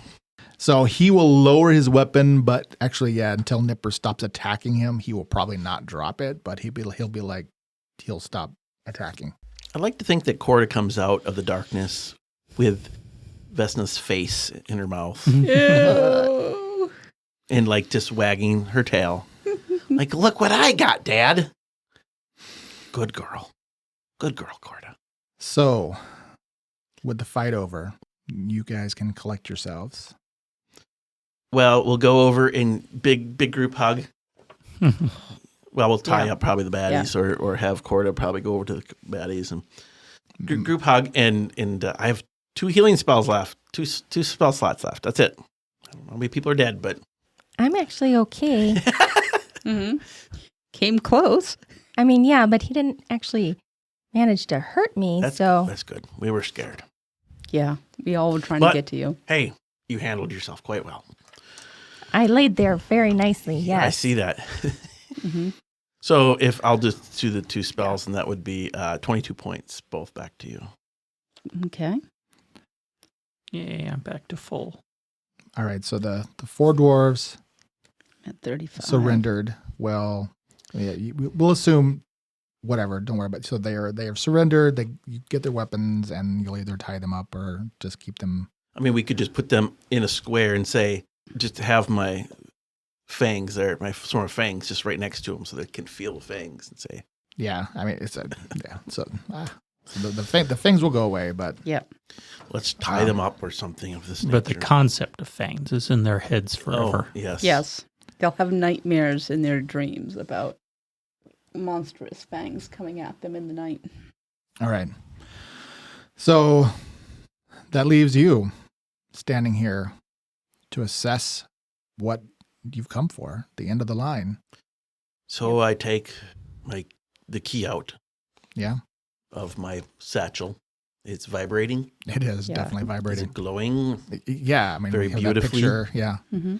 So he will lower his weapon, but actually, yeah, until Nipper stops attacking him, he will probably not drop it, but he'll stop attacking. I'd like to think that Corda comes out of the darkness with Vesna's face in her mouth Ew. and like just wagging her tail. Like, look what I got, Dad. Good girl. Good girl, Corda. So, with the fight over, you guys can collect yourselves. Well, we'll go over in big group hug. Well, we'll tie Yeah. up probably the baddies or have Corda probably go over to the baddies and group hug. And I have 2 healing spells left, two spell slots left. That's it. I don't know how many people are dead, but I'm actually okay. Mm-hmm. Came close. I mean, yeah, but he didn't actually manage to hurt me. that's good. We were scared. Yeah. We all were trying But- to get to you. Hey, you handled yourself quite well. I laid there very nicely. Yes. Yeah, I see that. Mm-hmm. So if I'll just do the 2 spells, and that would be 22 points, both back to you. Okay. Yeah, I'm back to full. All right, so the 4 dwarves At 35. surrendered. Well, yeah, we'll assume whatever. Don't worry about it. So they are surrendered. You get their weapons, and you'll either tie them up or just keep them. I mean, we could just put them in a square and say, just have my fangs there, my swarm of fangs just right next to them so they can feel the fangs and say, Yeah, I mean it's yeah. So the things will go away, but Yep. let's tie them up or something of this nature. But the concept of fangs is in their heads forever. Oh, yes. Yes. They'll have nightmares in their dreams about monstrous fangs coming at them in the night. all right. So that leaves you standing here to assess what you've come for, the end of the line. So I take the key out Yeah, of my satchel. It's vibrating. it is Yeah. definitely Is vibrating. it glowing? Yeah, I mean, Very we have that beautifully. picture, yeah. Mm-hmm.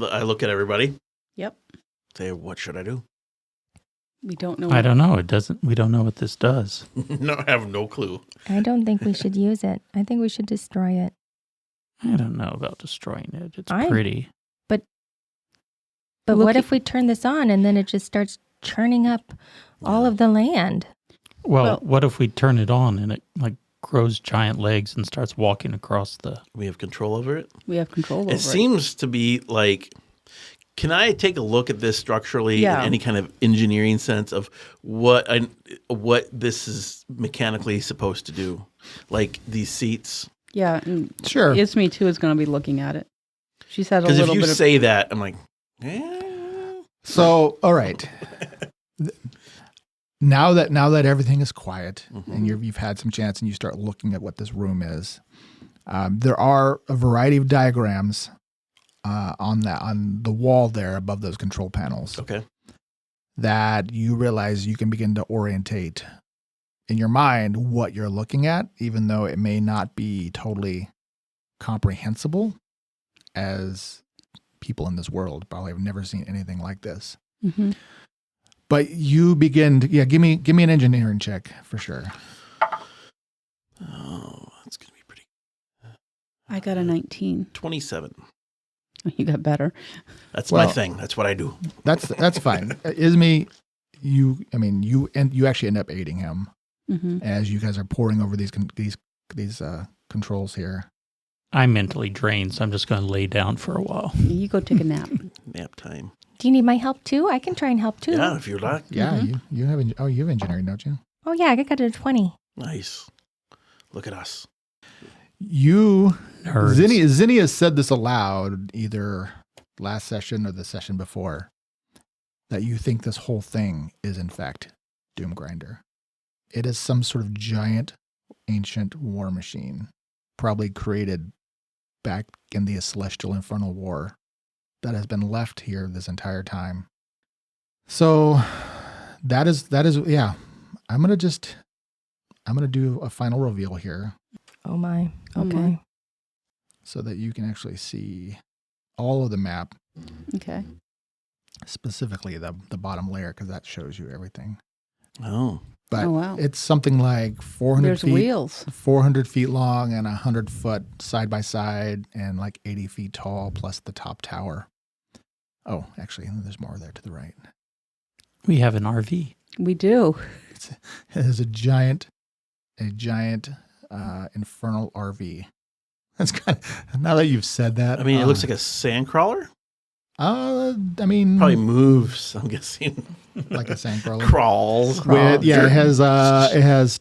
I look at everybody. Yep. Say, what should I do? We don't know. I don't know. We don't know what this does. No, I have no clue. I don't think we should use it. I think we should destroy it. I don't know about destroying it. It's I- pretty. But Look what at- if we turn this on and then it just starts churning up all of the land? Well, Well- what if we turn it on and it like grows giant legs and starts walking across the... We have control over it. We have control over It seems to be like, Can I take a look at this structurally Yeah. in any kind of engineering sense of what this is mechanically supposed to do? Like these seats? Yeah. And Sure. Isme, too, is going to be looking at it. She's had a Because if little you bit of... say that, I'm like, So, all right. Now that everything is quiet and you've had some chance and you start looking at what this room is, there are a variety of diagrams on the wall there above those control panels. okay. That you realize you can begin to orientate in your mind what you're looking at, even though it may not be totally comprehensible, as people in this world probably have never seen anything like this. Mhm. But you begin to, give me an engineering check for sure. Oh, that's going to be pretty. I got a 19. 27. You got better. That's Well- my thing. That's what I do. That's fine. Isme, you actually end up aiding him Mm-hmm. as you guys are poring over these controls here. I'm mentally drained, so I'm just going to lay down for a while. You go take a nap. Nap time. Do you need my help too? I can try and help too. Yeah, if you like. Yeah, you have engineering, don't you? Oh yeah, I got a 20. Nice. Look at us. You Nerds. Zinni has said this aloud either last session or the session before, that you think this whole thing is in fact Doomgrinder. It is some sort of giant ancient war machine, probably created back in the Celestial Infernal War, that has been left here this entire time. So that is yeah. I'm gonna do a final reveal here Oh my. Oh, Okay. my. so that you can actually see all of the map, Okay. specifically the bottom layer, because that shows you everything. Oh. But Oh, wow. it's something like 400 There's feet, wheels. 400 feet long and 100 foot side by side and like 80 feet tall, plus the top tower. Oh, actually, there's more there to the right. We have an RV. We do. It is a giant infernal RV. That's kind of, now that you've said that. I mean, it looks like a sand crawler. I mean, Probably moves, I'm guessing. like a sandcrawler. Crawls. With, yeah, it has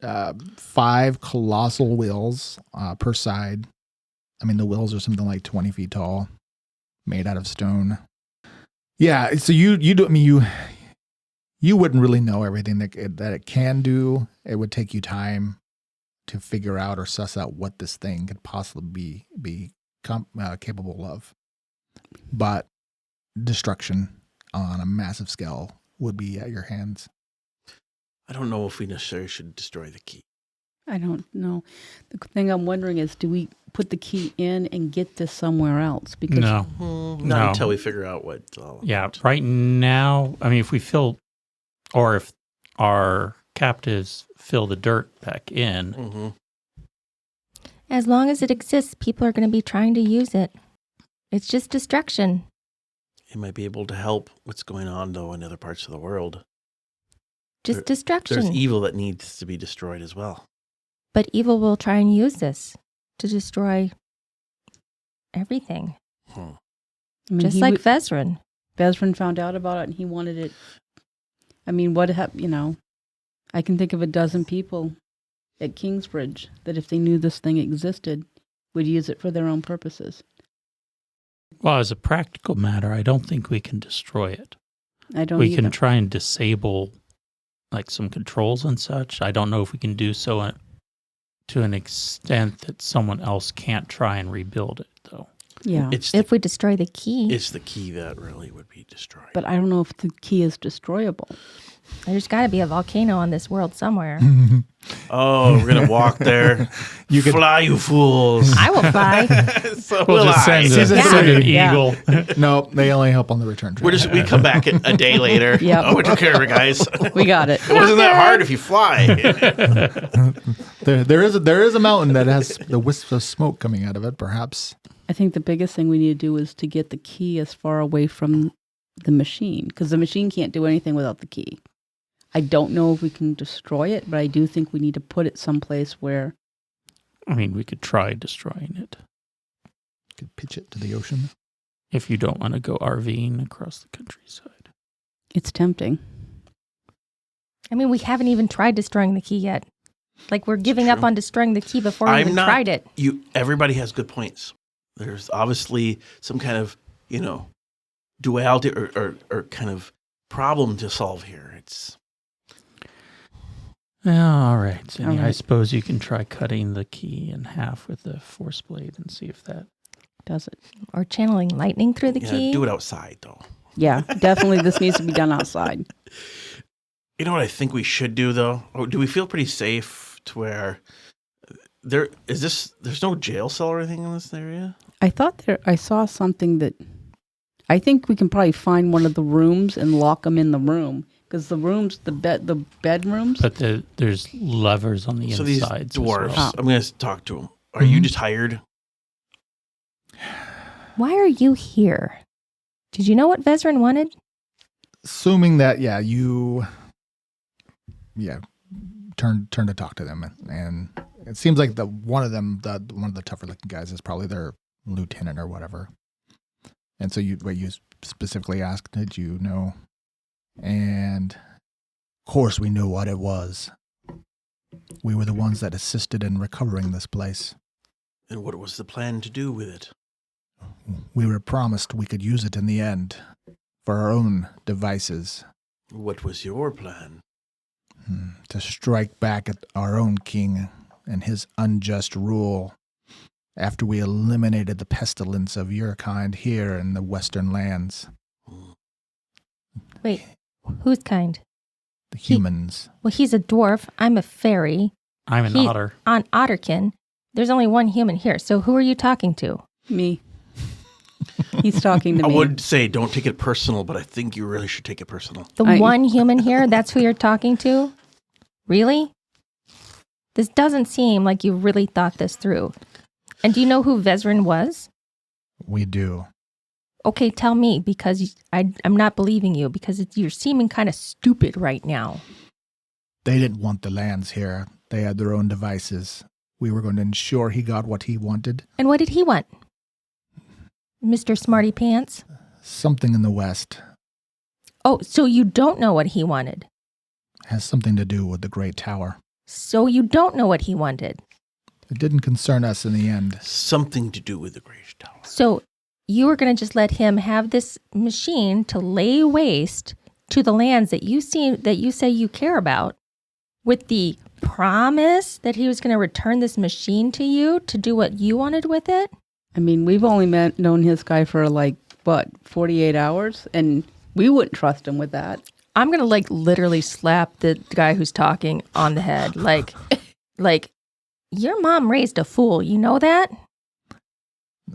5 colossal wheels per side. I mean, the wheels are something like 20 feet tall, made out of stone. Yeah, so you wouldn't really know everything that it can do. It would take you time to figure out or suss out what this thing could possibly be capable of. But destruction on a massive scale would be at your hands. I don't know if we necessarily should destroy the key. I don't know. The thing I'm wondering is, do we put the key in and get this somewhere else? Because No. Not No. until we figure out what it's all about. Yeah, right now, I mean, if we fill, or if our captives fill the dirt back in, Mm-hmm. As long as it exists, people are going to be trying to use it. It's just destruction. It might be able to help what's going on, though, in other parts of the world. Just There's destruction. evil that needs to be destroyed as well. But evil will try and use this to destroy everything. Hmm. I mean, Just like Vezran. Vezran found out about it and he wanted it. I mean, what happened? I can think of a dozen people at Kingsbridge that if they knew this thing existed, would use it for their own purposes. well, as a practical matter, I don't think we can destroy it. I don't We either. can try and disable like some controls and such. I don't know if we can do so to an extent that someone else can't try and rebuild it, though. Yeah. It's If we destroy the key, the key that really would be destroyed. But I don't know if the key is destroyable. there's got to be a volcano on this world somewhere. Oh, we're going to walk there. You could- Fly, you fools. I will fly. So We'll will just I. send an Yeah. eagle. No, they only help on the return trip. We come back a day later. Yep. Oh, we took care of it, guys. It We got it. wasn't that hard if you fly. There is a mountain that has the wisps of smoke coming out of it, perhaps. I think the biggest thing we need to do is to get the key as far away from the machine, because the machine can't do anything without the key. I don't know if we can destroy it, but I do think we need to put it someplace where... I mean, we could try destroying it. Could pitch it to the ocean. if you don't want to go RVing across the countryside. It's tempting. I mean, we haven't even tried destroying the key yet. Like, we're giving up on destroying the key before we even tried it. Everybody has good points. There's obviously some kind of, duality or kind of problem to solve here. It's... All right. So All right. I suppose you can try cutting the key in half with a force blade and see if that... Does it? Or channeling lightning through the key. Do it outside, though. Yeah, definitely this needs to be done outside. You know what I think we should do, though? Or do we feel pretty safe to where there's no jail cell or anything in this area? I saw something that I think we can probably find one of the rooms and lock them in the room. Because the rooms, the bedrooms. But there's levers on the so inside. So these dwarves, well. I'm going to talk to them. Are you just hired? Why are you here? Did you know what Vezran wanted? Assuming that, you turn to talk to them, and it seems like one of the tougher looking guys is probably their lieutenant or whatever. And so you specifically asked, did you know? And of course we knew what it was. We were the ones that assisted in recovering this place. And what was the plan to do with it? We were promised we could use it in the end for our own devices. What was your plan? To strike back at our own king and his unjust rule after we eliminated the pestilence of your kind here in the western lands. Wait, whose kind? The humans. Well, he's a dwarf. I'm a fairy. I'm an otter. On Otterkin. There's only one human here. So who are you talking to? Me. He's talking to me. I would say don't take it personal, but I think you really should take it personal. The one human here? That's who you're talking to? Really? This doesn't seem like you really thought this through. And do you know who Vezran was? We do. Okay, tell me, because I'm not believing you, because you're seeming kind of stupid right now. They didn't want the lands here. They had their own devices. We were going to ensure he got what he wanted. And what did he want? Mr. Smarty Pants? Something in the west. Oh, so you don't know what he wanted? Has something to do with the Great Tower. So you don't know what he wanted? It didn't concern us in the end. Something to do with the Great Tower. So you were going to just let him have this machine to lay waste to the lands that you say you care about, with the promise that he was going to return this machine to you to do what you wanted with it? I mean, we've only known this guy for 48 hours, and we wouldn't trust him with that. I'm going to literally slap the guy who's talking on the head. Like, your mom raised a fool. You know that?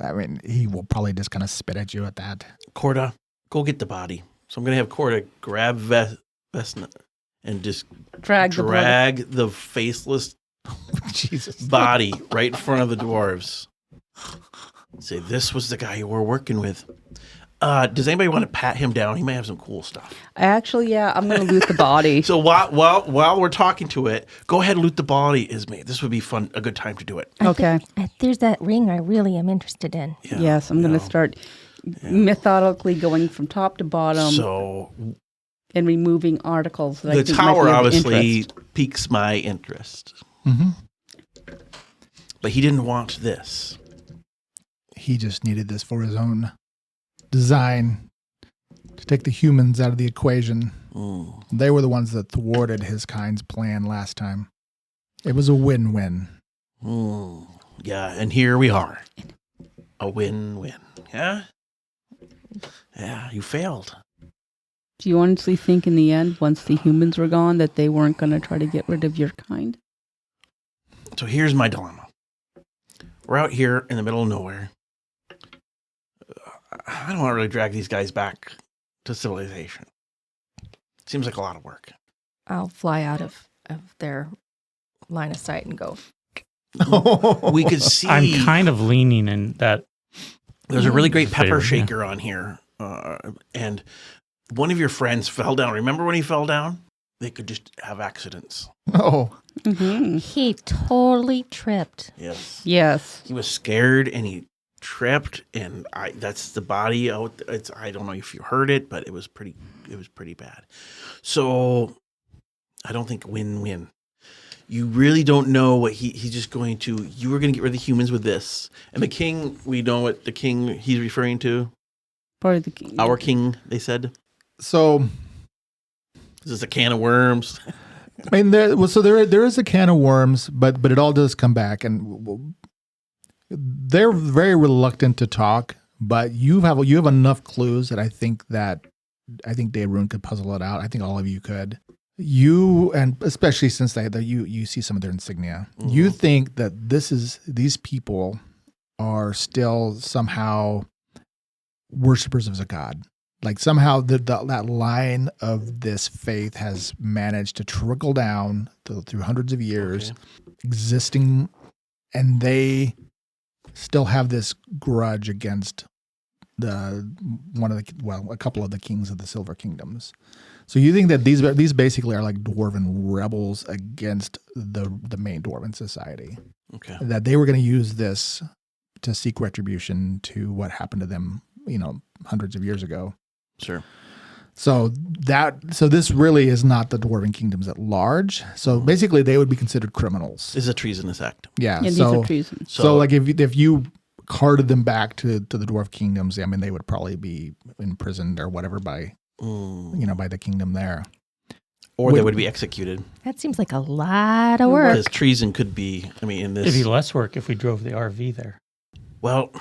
I mean, he will probably just kind of spit at you at that. Corda, go get the body. So I'm going to have Corda grab Vesna and just drag the faceless Jesus body right in front of the dwarves. Say, this was the guy you were working with. Does anybody want to pat him down? He may have some cool stuff. Actually, yeah, I'm going to loot the body. So while we're talking to it, go ahead and loot the body, Ismay. This would be fun, a good time to do it. Okay. There's that ring I really am interested in. Yeah, yes, I'm going to start methodically going from top to bottom and removing articles that I the think tower might be of obviously interest. piques my interest. Mm-hmm. But he didn't want this. He just needed this for his own design, to take the humans out of the equation. They were the ones that thwarted his kind's plan last time. It was a win-win. Yeah, and here we are. A win-win. Yeah? Yeah, you failed. Do you honestly think in the end, once the humans were gone, that they weren't going to try to get rid of your kind? So here's my dilemma. We're out here in the middle of nowhere. I don't want to really drag these guys back to civilization. Seems like a lot of work. I'll fly out of their line of sight and go. We could see. I'm kind of leaning in that. There's a really great pepper favor, shaker on here. And one of your friends fell down. Remember when he fell down? They could just have accidents. Oh. Mm-hmm. He totally tripped. Yes. Yes. He was scared and he tripped, and that's the body out. I don't know if you heard it, but it was pretty bad. So I don't think win-win. You really don't know what he's just going to. You were going to get rid of the humans with this, and the king. We know what the king he's referring to. Part of the king. Our king, they said. So This is a can of worms. I mean, there is a can of worms, but it all does come back, and they're very reluctant to talk. But you have enough clues that I think Daerun could puzzle it out. I think all of you could. You, and especially since you see some of their insignia, you think that these people are still somehow worshipers of a god. Like somehow that line of this faith has managed to trickle down through hundreds of years, existing, and they still have this grudge against a couple of the kings of the Silver Kingdoms. So you think that these basically are like dwarven rebels against the main dwarven society. Okay. That they were going to use this to seek retribution to what happened to them, hundreds of years ago. Sure. So this really is not the dwarven kingdoms at large. So basically, they would be considered criminals. This is a treasonous act. Yeah. These are treason. So like if you carted them back to the dwarf kingdoms, I mean, they would probably be imprisoned or whatever by the kingdom there. Or they would be executed. That seems like a lot of work. Because treason could be, in this. It'd be less work if we drove the RV there. Well.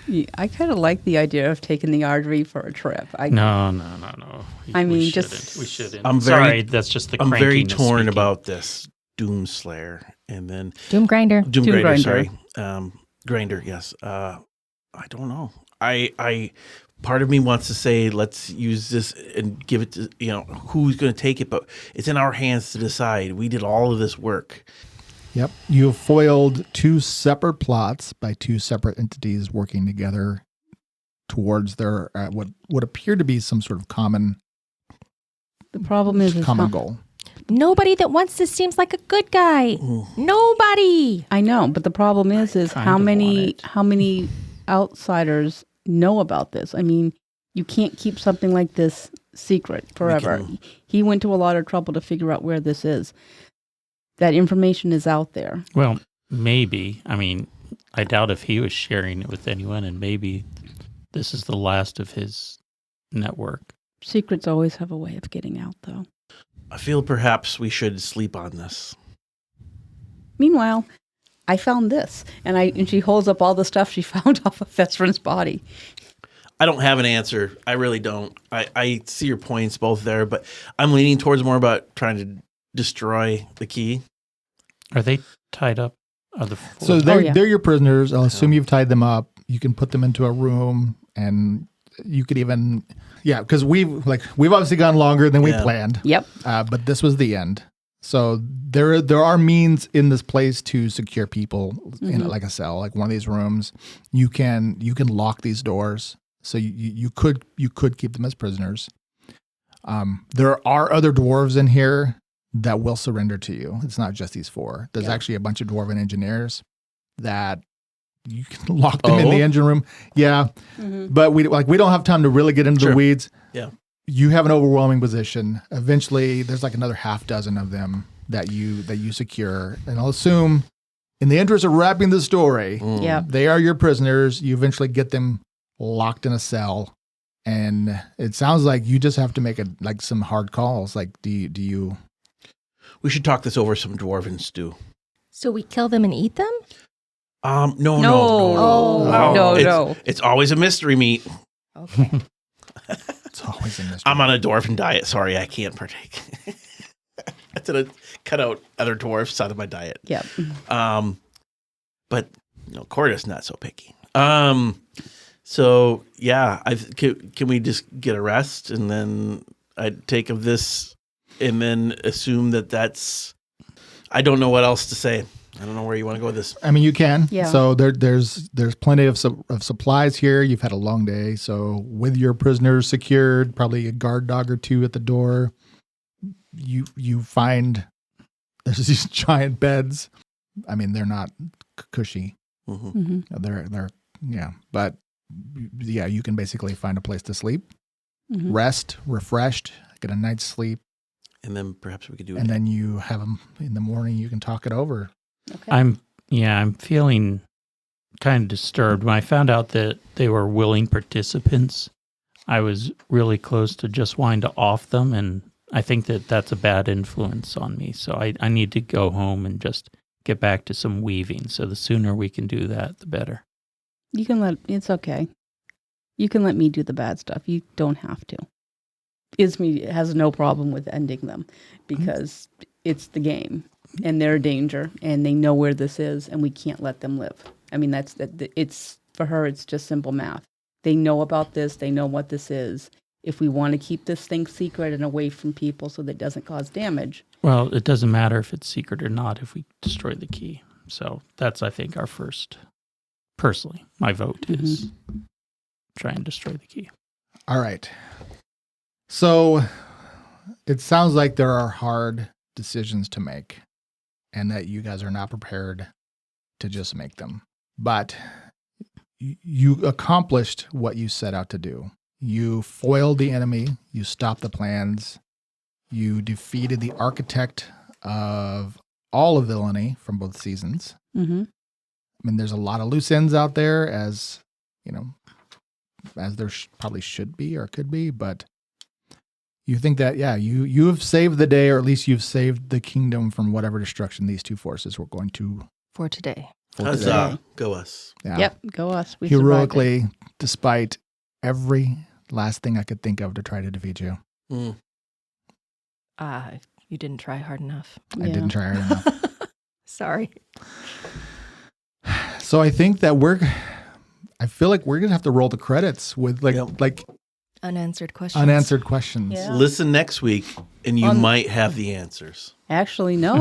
Yeah, I kind of like the idea of taking the RV for a trip. No. We shouldn't. Sorry, that's just the I'm very crankiness torn speaking. about this Doomslayer and then Doomgrinder. Doomgrinder. Sorry, Grinder. Yes. I don't know. I part of me wants to say let's use this and give it to who's going to take it, but it's in our hands to decide. We did all of this work. Yep. You foiled two separate plots by two separate entities working together towards their what appeared to be some sort of common The problem is goal. Nobody that wants this seems like a good guy. Nobody. I know, but the problem is how many outsiders know about this? I mean, you can't keep something like this secret forever. He went to a lot of trouble to figure out where this is. That information is out there. Well, maybe. I doubt if he was sharing it with anyone, and maybe this is the last of his network. Secrets always have a way of getting out, though. I feel perhaps we should sleep on this. Meanwhile, I found this, and she holds up all the stuff she found off of Vesperan's body. I don't have an answer. I really don't. I see your points both there, but I'm leaning towards more about trying to destroy the key. Are they tied up? So they're your prisoners. I'll assume you've tied them up. You can put them into a room, and you could even, because we've obviously gone longer than we planned. Yep. But this was the end. So there are means in this place to secure people in like a cell, like one of these rooms. You can lock these doors, so you could keep them as prisoners. There are other dwarves in here that will surrender to you. It's not just these four. There's actually a bunch of dwarven engineers that you can lock them in the engine room. Yeah. But we don't have time to really get into the weeds. Yeah. You have an overwhelming position. Eventually there's like another half dozen of them that you secure. And I'll assume in the interest of wrapping the story, they are your prisoners. You eventually get them locked in a cell. And it sounds like you just have to make some hard calls. Like, do you? We should talk this over some dwarven stew. So we kill them and eat them? No. No. It's always a mystery meat. Okay. It's always a mystery. I'm on a dwarven diet. Sorry, I can't partake. I had to cut out other dwarfs out of my diet. Yep. But Corda's not so picky. So yeah, can we just get a rest and then I'd take of this and then assume that's. I don't know what else to say. I don't know where you want to go with this. I mean, you can. Yeah. So there's plenty of supplies here. You've had a long day. So with your prisoners secured, probably a guard dog or two at the door, you find there's these giant beds. I mean, they're not cushy. Mm-hmm. They're yeah, but yeah, you can basically find a place to sleep, Mhm. rest, refreshed, get a night's sleep, And then perhaps we could do it. and then you have them in the morning. You can talk it over. Okay. I'm feeling kind of disturbed. When I found out that they were willing participants, I was really close to just wanting to off them, and I think that that's a bad influence on me. So I need to go home and just get back to some weaving. So the sooner we can do that, the better. It's okay. You can let me do the bad stuff. You don't have to. Isme has no problem with ending them because it's the game and they're a danger and they know where this is and we can't let them live. I mean, it's for her, it's just simple math. They know about this. They know what this is. If we want to keep this thing secret and away from people so that it doesn't cause damage. Well, it doesn't matter if it's secret or not if we destroy the key. So that's, I think, our first. Personally, my vote is try and destroy the key. All right. So it sounds like there are hard decisions to make and that you guys are not prepared to just make them. But you accomplished what you set out to do. You foiled the enemy. You stopped the plans. You defeated the architect of all of villainy from both seasons. Mm-hmm. I mean, there's a lot of loose ends out there, as you know, as there probably should be or could be. But you think that, yeah, you have saved the day, or at least you've saved the kingdom from whatever destruction these two forces were going to. For today. Huzzah. Go us. Yeah. Yep, go us. We survived it. Heroically, despite every last thing I could think of to try to defeat you. Mm. You didn't try hard enough. I didn't try hard enough. Sorry. So I think that I feel like we're going to have to roll the credits with like Unanswered questions. unanswered questions. Yeah. Listen next week, and you might have the answers. Actually, no.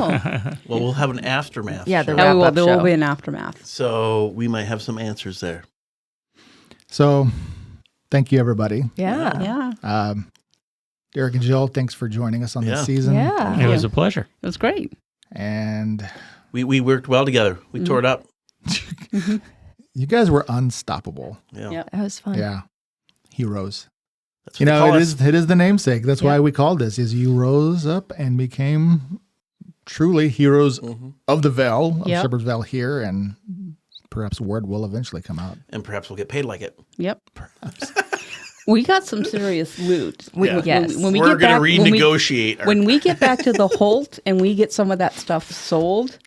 Well, we'll have an aftermath. Yeah, the show. wrap-up There will show. be an aftermath. So we might have some answers there. So thank you, everybody. Yeah. Yeah, Derek and Jill, thanks for joining us on Yeah. this season. Yeah. It was a pleasure. it was great. And We worked well together. We tore it up. you guys were unstoppable. Yeah. Yep. That was fun. Yeah. Heroes. That's what You they know, call it us. is the namesake. That's why we called this, is you rose up and became truly heroes Mhm. of the Vale, of Yep. Shepherd's Vale here, and perhaps word will eventually come out. And perhaps we'll get paid like it. Yep. We got some serious loot. Yeah. Yes. When we We're get going to back, renegotiate. when we get back to the Holt and we get some of that stuff sold,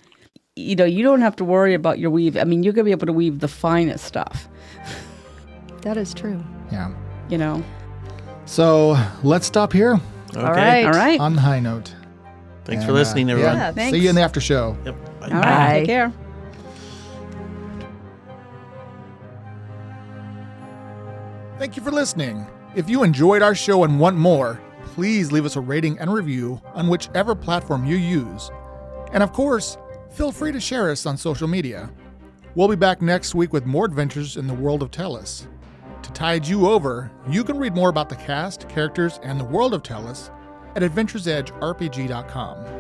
you know, you don't have to worry about your weave. I mean, you're going to be able to weave the finest stuff, That is true. Yeah. you know. So let's stop here Okay. All right. All right. on the high note. Thanks And, for listening, everyone. Yeah, thanks. See you in the after show. Yep. Bye. All right. Bye. Take care. Thank you for listening. If you enjoyed our show and want more, please leave us a rating and review on whichever platform you use. And of course, feel free to share us on social media. We'll be back next week with more adventures in the World of Tellus. To tide you over, you can read more about the cast, characters, and the World of Tellus at AdventuresEdgeRPG.com.